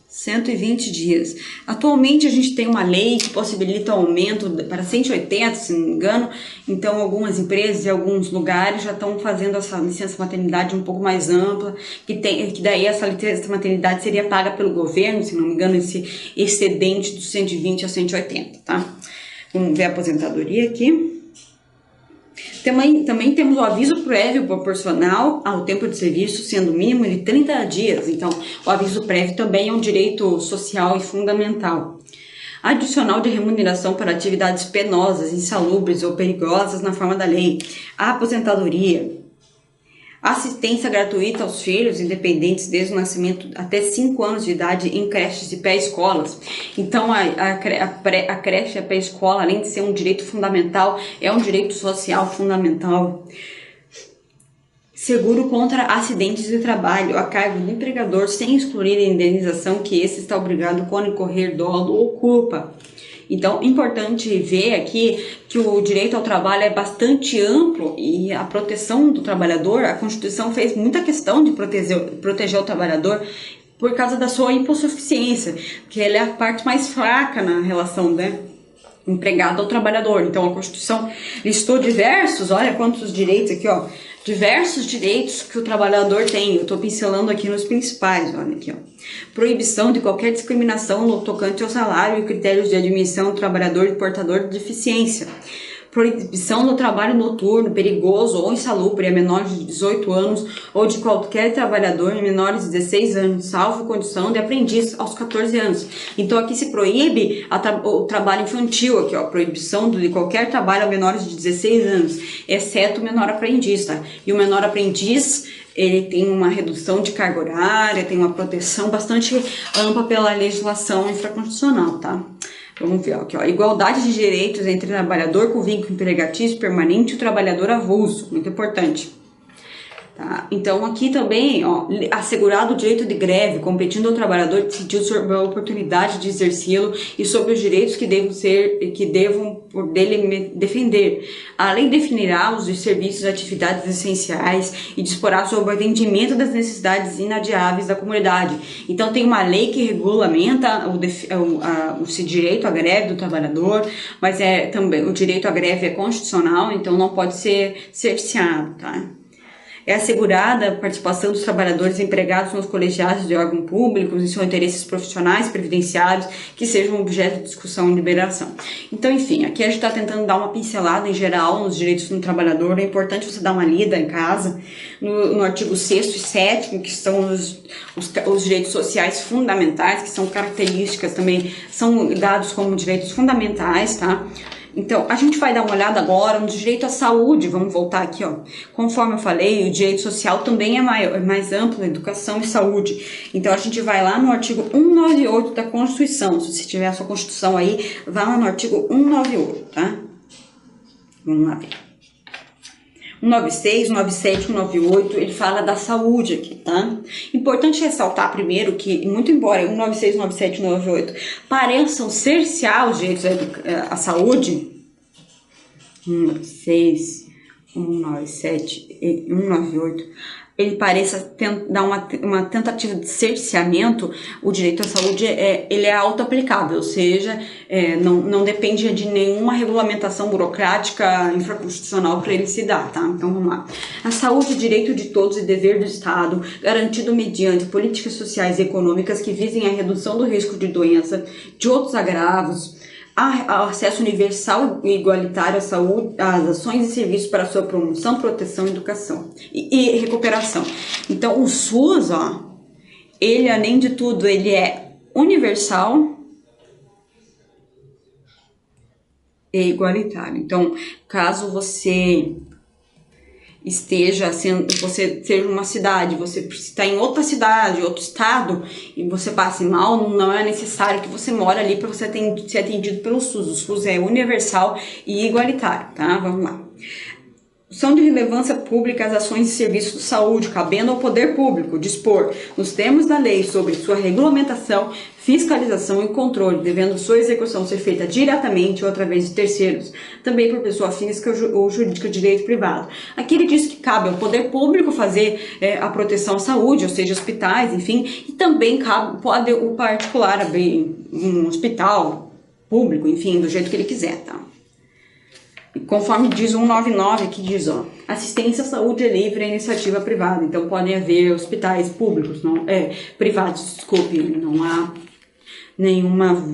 120 dias. Atualmente a gente tem uma lei que possibilita o aumento para 180, se não me engano. Então algumas empresas e alguns lugares já estão fazendo essa licença maternidade um pouco mais ampla, que daí essa licença maternidade seria paga pelo governo, se não me engano, esse excedente dos 120 a 180, tá? Vamos ver a aposentadoria aqui. Também temos o aviso prévio proporcional ao tempo de serviço, sendo mínimo de 30 dias. Então, o aviso prévio também é um direito social e fundamental. Adicional de remuneração para atividades penosas, insalubres ou perigosas na forma da lei. A aposentadoria. Assistência gratuita aos filhos independentes desde o nascimento até 5 anos de idade em creches e pré-escolas. Então, a creche e a pré-escola, além de ser um direito fundamental, é um direito social fundamental. Seguro contra acidentes de trabalho a cargo do empregador, sem excluir a indenização que esse está obrigado quando incorrer dolo ou culpa. Então, importante ver aqui que o direito ao trabalho é bastante amplo e a proteção do trabalhador, a Constituição fez muita questão de proteger o trabalhador por causa da sua hipossuficiência, que ele é a parte mais fraca na relação, né, empregado ao trabalhador. Então, a Constituição listou diversos, olha quantos direitos aqui, ó, diversos direitos que o trabalhador tem. Eu estou pincelando aqui nos principais, olha aqui, ó. Proibição de qualquer discriminação no tocante ao salário e critérios de admissão do trabalhador e portador de deficiência. proibição do trabalho noturno, perigoso ou insalubre a menores de 18 anos ou de qualquer trabalhador em menores de 16 anos, salvo condição de aprendiz aos 14 anos. Então aqui se proíbe o trabalho infantil, aqui ó, proibição de qualquer trabalho a menores de 16 anos, exceto o menor aprendiz, tá? E o menor aprendiz, ele tem uma redução de carga horária, tem uma proteção bastante ampla pela legislação infraconstitucional, tá? Vamos ver aqui, ó. Igualdade de direitos entre trabalhador com vínculo empregatício permanente e o trabalhador avulso, muito importante. Tá? Então aqui também, ó, assegurado o direito de greve, competindo ao trabalhador decidir sobre a oportunidade de exercê-lo e sobre os direitos que devam por dele defender. A lei definirá os serviços e atividades essenciais e disporá sobre o atendimento das necessidades inadiáveis da comunidade. Então tem uma lei que regulamenta o direito à greve do trabalhador, mas também o direito à greve é constitucional, então não pode ser cerceado, tá? É assegurada a participação dos trabalhadores empregados nos colegiados de órgãos públicos em seus interesses profissionais, previdenciários, que sejam objeto de discussão e liberação. Então, enfim, aqui a gente está tentando dar uma pincelada em geral nos direitos do trabalhador. É importante você dar uma lida em casa no artigo 6º e 7º, que são os direitos sociais fundamentais, que são características também, são dados como direitos fundamentais, tá? Então, a gente vai dar uma olhada agora no direito à saúde, vamos voltar aqui, ó. Conforme eu falei, o direito social também é mais amplo, educação e saúde. Então, a gente vai lá no artigo 198 da Constituição. Se você tiver a sua Constituição aí, vá lá no artigo 198, tá? Vamos lá ver. 196, 197, 198, ele fala da saúde aqui, tá? Importante ressaltar primeiro que, muito embora 196, 197, 198 pareçam cercear os direitos à saúde, 196, 197 e 198, ele pareça dar uma tentativa de cerceamento. O direito à saúde ele é auto-aplicável, ou seja, não depende de nenhuma regulamentação burocrática infraconstitucional para ele se dar, tá? Então vamos lá. A saúde é direito de todos e dever do Estado, garantido mediante políticas sociais e econômicas que visem a redução do risco de doença, de outros agravos, acesso universal e igualitário à saúde, às ações e serviços para sua promoção, proteção, educação e recuperação. Então, o SUS, ó, ele, além de tudo, ele é universal e igualitário. Então, caso você você seja uma cidade, você está em outra cidade, outro estado, e você passe mal, não é necessário que você mora ali para você ser atendido pelo SUS. O SUS é universal e igualitário, tá? Vamos lá. São de relevância pública as ações e serviços de saúde, cabendo ao poder público dispor, nos termos da lei, sobre sua regulamentação, fiscalização e controle, devendo sua execução ser feita diretamente ou através de terceiros, também por pessoa física ou jurídica de direito privado. Aqui ele diz que cabe ao poder público fazer a proteção à saúde, ou seja, hospitais, enfim, e também pode o particular abrir um hospital público, enfim, do jeito que ele quiser, tá? Conforme diz 199, que diz, ó, assistência à saúde é livre à iniciativa privada. Então, podem haver hospitais públicos, privados, desculpe, não há nenhuma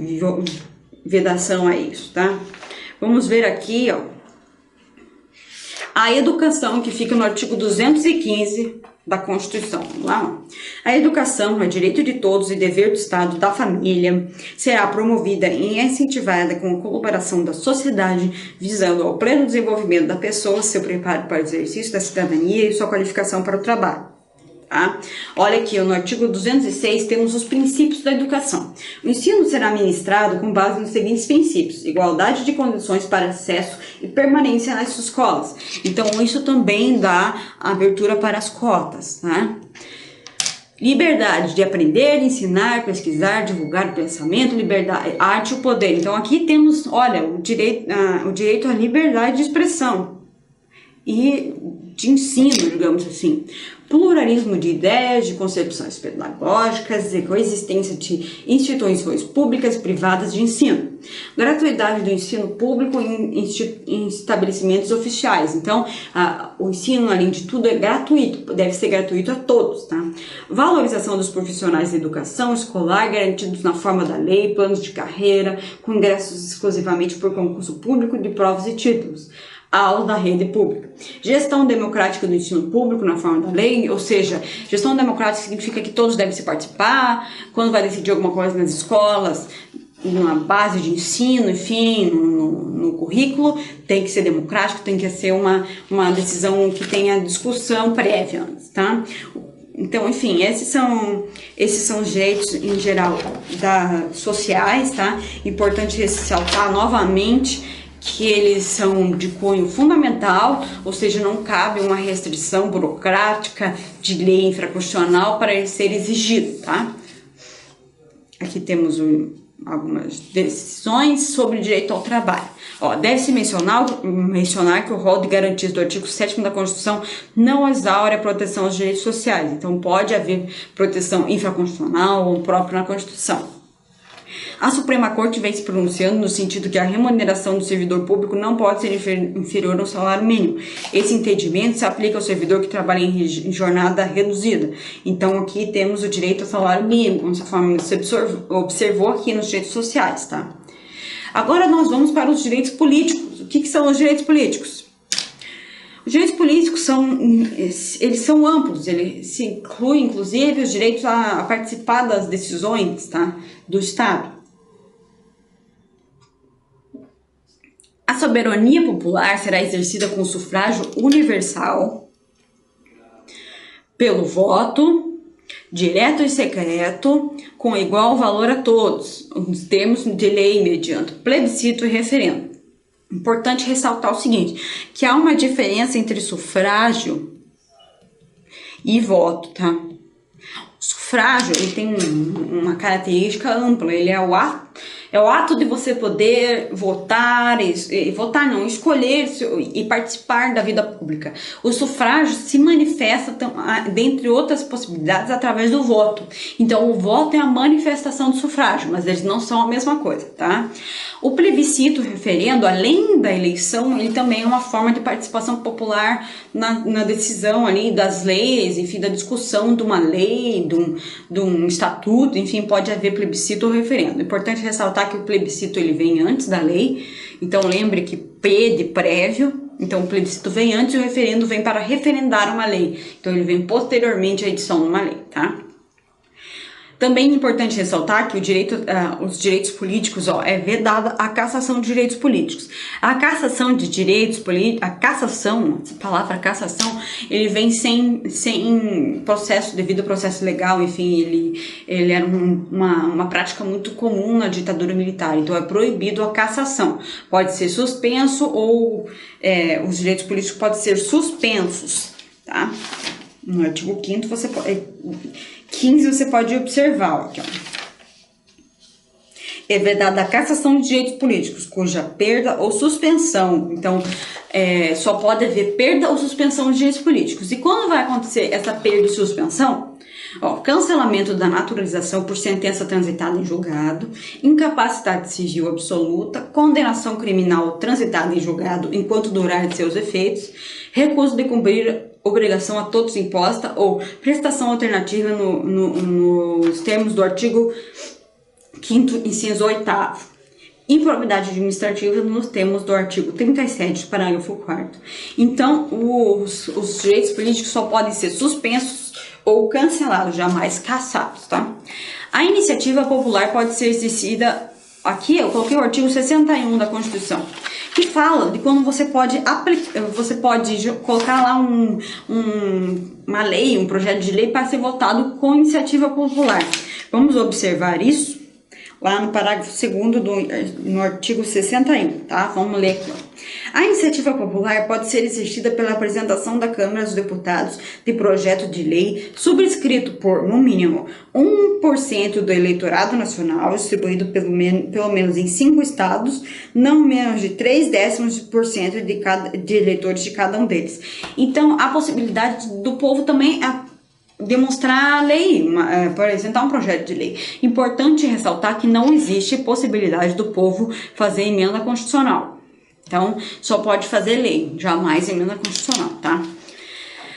vedação a isso, tá? Vamos ver aqui, ó, a educação, que fica no artigo 215 da Constituição. Vamos lá. A educação é direito de todos e dever do Estado, da família, será promovida e incentivada com a colaboração da sociedade, visando ao pleno desenvolvimento da pessoa, seu preparo para o exercício da cidadania e sua qualificação para o trabalho. Tá? Olha aqui, no artigo 206 temos os princípios da educação. O ensino será ministrado com base nos seguintes princípios: igualdade de condições para acesso e permanência nas escolas. Então, isso também dá abertura para as cotas, né? Liberdade de aprender, ensinar, pesquisar, divulgar o pensamento, liberdade, arte e o poder. Então, aqui temos, olha, o direito à liberdade de expressão e de ensino, digamos assim. Pluralismo de ideias, de concepções pedagógicas e coexistência de instituições públicas e privadas de ensino. Gratuidade do ensino público em estabelecimentos oficiais. Então, o ensino, além de tudo, é gratuito, deve ser gratuito a todos, tá? Valorização dos profissionais da educação escolar, garantidos na forma da lei, planos de carreira, com ingressos exclusivamente por concurso público de provas e títulos. Aulas da rede pública. Gestão democrática do ensino público na forma da lei, ou seja, gestão democrática significa que todos devem se participar, quando vai decidir alguma coisa nas escolas, na base de ensino, enfim, no currículo, tem que ser democrático, tem que ser uma decisão que tenha discussão prévia antes, tá? Então, enfim, esses são os direitos em geral sociais, tá? Importante ressaltar novamente que eles são de cunho fundamental, ou seja, não cabe uma restrição burocrática de lei infraconstitucional para ele ser exigido, tá? Aqui temos algumas decisões sobre direito ao trabalho. Deve-se mencionar que o rol de garantias do artigo 7º da Constituição não exaure a proteção aos direitos sociais, então pode haver proteção infraconstitucional ou própria na Constituição. A Suprema Corte vem se pronunciando no sentido que a remuneração do servidor público não pode ser inferior ao salário mínimo. Esse entendimento se aplica ao servidor que trabalha em jornada reduzida. Então, aqui temos o direito ao salário mínimo, conforme você observou aqui nos direitos sociais, tá? Agora nós vamos para os direitos políticos. O que são os direitos políticos? Os direitos políticos eles são amplos, eles se incluem, inclusive, os direitos a participar das decisões, tá, do Estado. A soberania popular será exercida com sufrágio universal, pelo voto, direto e secreto, com igual valor a todos, nos termos de lei, mediante plebiscito e referendo. Importante ressaltar o seguinte, que há uma diferença entre sufrágio e voto, tá? O sufrágio, ele tem uma característica ampla, ele é o ato de você poder escolher e participar da vida pública. O sufrágio se manifesta, dentre outras possibilidades, através do voto. Então, o voto é a manifestação do sufrágio, mas eles não são a mesma coisa, tá? O plebiscito, o referendo, além da eleição, ele também é uma forma de participação popular na decisão ali das leis, enfim, da discussão de uma lei, de um estatuto, enfim, pode haver plebiscito ou referendo. É importante ressaltar que o plebiscito ele vem antes da lei, então lembre que P de prévio, então o plebiscito vem antes e o referendo vem para referendar uma lei, então ele vem posteriormente à edição de uma lei, tá? Também é importante ressaltar que os direitos políticos, é vedada a cassação de direitos políticos. A cassação de direitos políticos, essa palavra cassação, ele vem sem processo, devido ao processo legal, enfim, ele era uma prática muito comum na ditadura militar, então é proibido a cassação. Pode ser suspenso ou os direitos políticos podem ser suspensos, tá? No artigo 5º você pode... 15 você pode observar, aqui, ó. É vedada a cassação de direitos políticos, cuja perda ou suspensão, então, só pode haver perda ou suspensão de direitos políticos. E quando vai acontecer essa perda e suspensão? Cancelamento da naturalização por sentença transitada em julgado, incapacidade civil absoluta, condenação criminal transitada em julgado enquanto durar de seus efeitos, recuso de cumprir obrigação a todos imposta ou prestação alternativa nos termos do artigo 5º, inciso 8º. Improbidade administrativa nos termos do artigo 37, parágrafo 4º. Então, os direitos políticos só podem ser suspensos ou cancelados, jamais cassados, tá? A iniciativa popular pode ser exercida, aqui eu coloquei o artigo 61 da Constituição, que fala de como você pode colocar lá uma lei, um projeto de lei para ser votado com iniciativa popular. Vamos observar isso? lá no parágrafo 2º no artigo 61, tá? Vamos ler aqui, ó. A iniciativa popular pode ser exercida pela apresentação da Câmara dos Deputados de projeto de lei subscrito por, no mínimo, 1% do eleitorado nacional, distribuído pelo menos em 5 estados, não menos de 0,3% de eleitores de cada um deles. Então, a possibilidade do povo também demonstrar a lei, apresentar um projeto de lei. Importante ressaltar que não existe possibilidade do povo fazer emenda constitucional. Então, só pode fazer lei, jamais emenda constitucional, tá?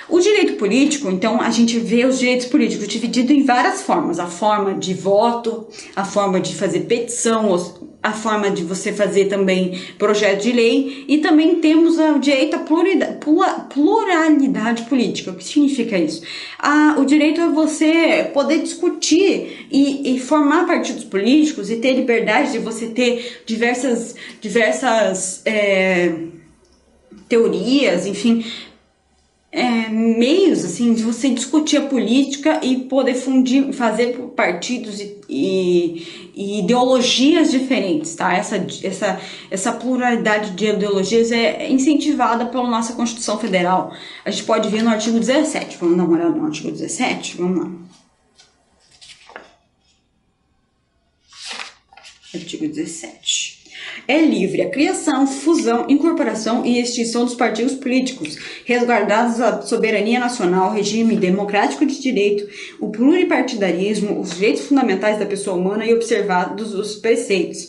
O direito político, então, a gente vê os direitos políticos divididos em várias formas. A forma de voto, a forma de fazer petição, a forma de você fazer também projeto de lei, e também temos o direito à pluralidade política. O que significa isso? O direito é você poder discutir e formar partidos políticos e ter liberdade de você ter diversas teorias, ideologias, meios assim de você discutir a política e poder fazer partidos e ideologias diferentes, tá? Essa pluralidade de ideologias é incentivada pela nossa Constituição Federal. A gente pode ver no artigo 17. Vamos dar uma olhada no artigo 17? Vamos lá. Artigo 17. É livre a criação, fusão, incorporação e extinção dos partidos políticos, resguardados a soberania nacional, o regime democrático de direito, o pluripartidarismo, os direitos fundamentais da pessoa humana e observados os preceitos.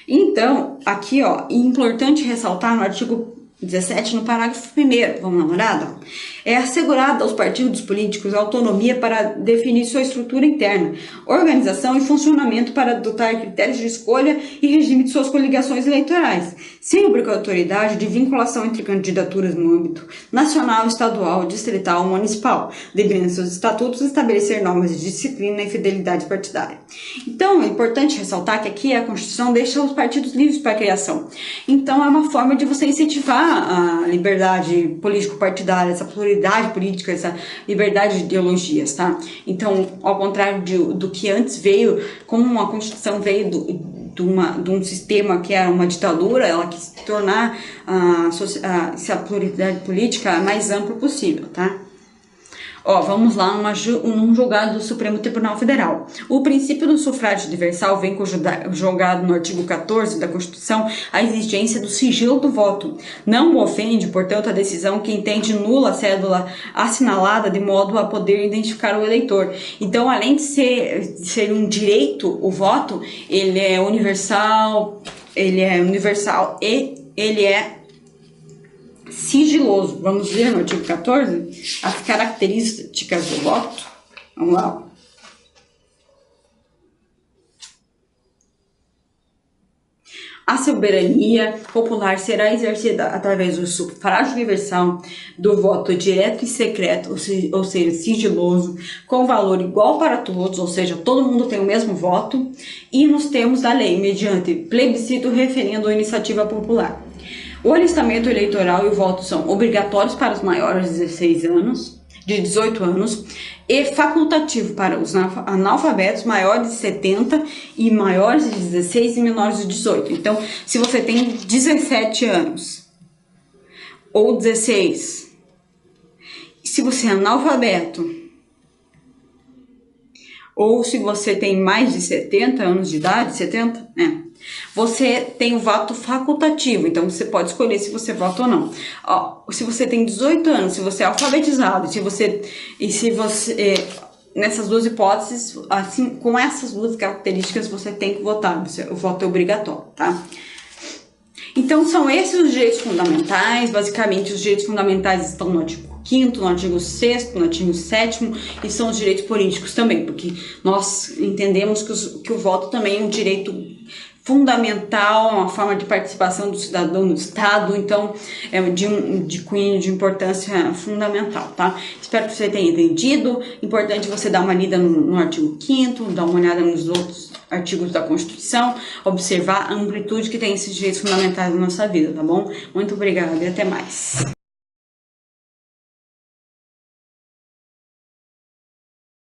Então, aqui, ó, é importante ressaltar no artigo 17, no parágrafo 1º, vamos dar uma olhada? É assegurada aos partidos políticos autonomia para definir sua estrutura interna, organização e funcionamento para adotar critérios de escolha e regime de suas coligações eleitorais, sem obrigatoriedade de vinculação entre candidaturas no âmbito nacional, estadual, distrital ou municipal, devendo em seus estatutos estabelecer normas de disciplina e fidelidade partidária. Então, é importante ressaltar que aqui a Constituição deixa os partidos livres para a criação. Então, é uma forma de você incentivar a liberdade político-partidária, essa pluralidade política, essa liberdade de ideologias, tá? Então, ao contrário do que antes veio, como a Constituição veio de um sistema que era uma ditadura, ela quis tornar essa pluralidade política a mais ampla possível, tá? Ó, vamos lá, num julgado do Supremo Tribunal Federal. O princípio do sufrágio universal vem conjugado no artigo 14 da Constituição a exigência do sigilo do voto. Não ofende, portanto, a decisão que entende nula a cédula assinalada de modo a poder identificar o eleitor. Então, além de ser um direito, o voto, ele é universal e ele é sigiloso. Vamos ver no artigo 14 as características do voto. Vamos lá. A soberania popular será exercida através do sufrágio universal, do voto direto e secreto, ou seja, sigiloso, com valor igual para todos, ou seja, todo mundo tem o mesmo voto, e nos termos da lei, mediante plebiscito, referendo ou iniciativa popular. O alistamento eleitoral e o voto são obrigatórios para os maiores de 18 anos e facultativo para os analfabetos maiores de 70 e maiores de 16 e menores de 18. Então, se você tem 17 anos ou 16, se você é analfabeto, ou se você tem mais de 70 anos de idade, você tem o voto facultativo, então você pode escolher se você vota ou não. Ó, se você tem 18 anos, se você é alfabetizado, nessas duas hipóteses, assim, com essas duas características, você tem que votar, o voto é obrigatório, tá? Então, são esses os direitos fundamentais. Basicamente, os direitos fundamentais estão no artigo 5º, no artigo 6º, no artigo 7º, e são os direitos políticos também, porque nós entendemos que o voto também é um direito fundamental, uma forma de participação do cidadão no Estado, então é de cunho de importância fundamental, tá? Espero que você tenha entendido. Importante você dar uma lida no artigo 5º, dar uma olhada nos outros artigos da Constituição, observar a amplitude que tem esses direitos fundamentais na nossa vida, tá bom? Muito obrigada e até mais.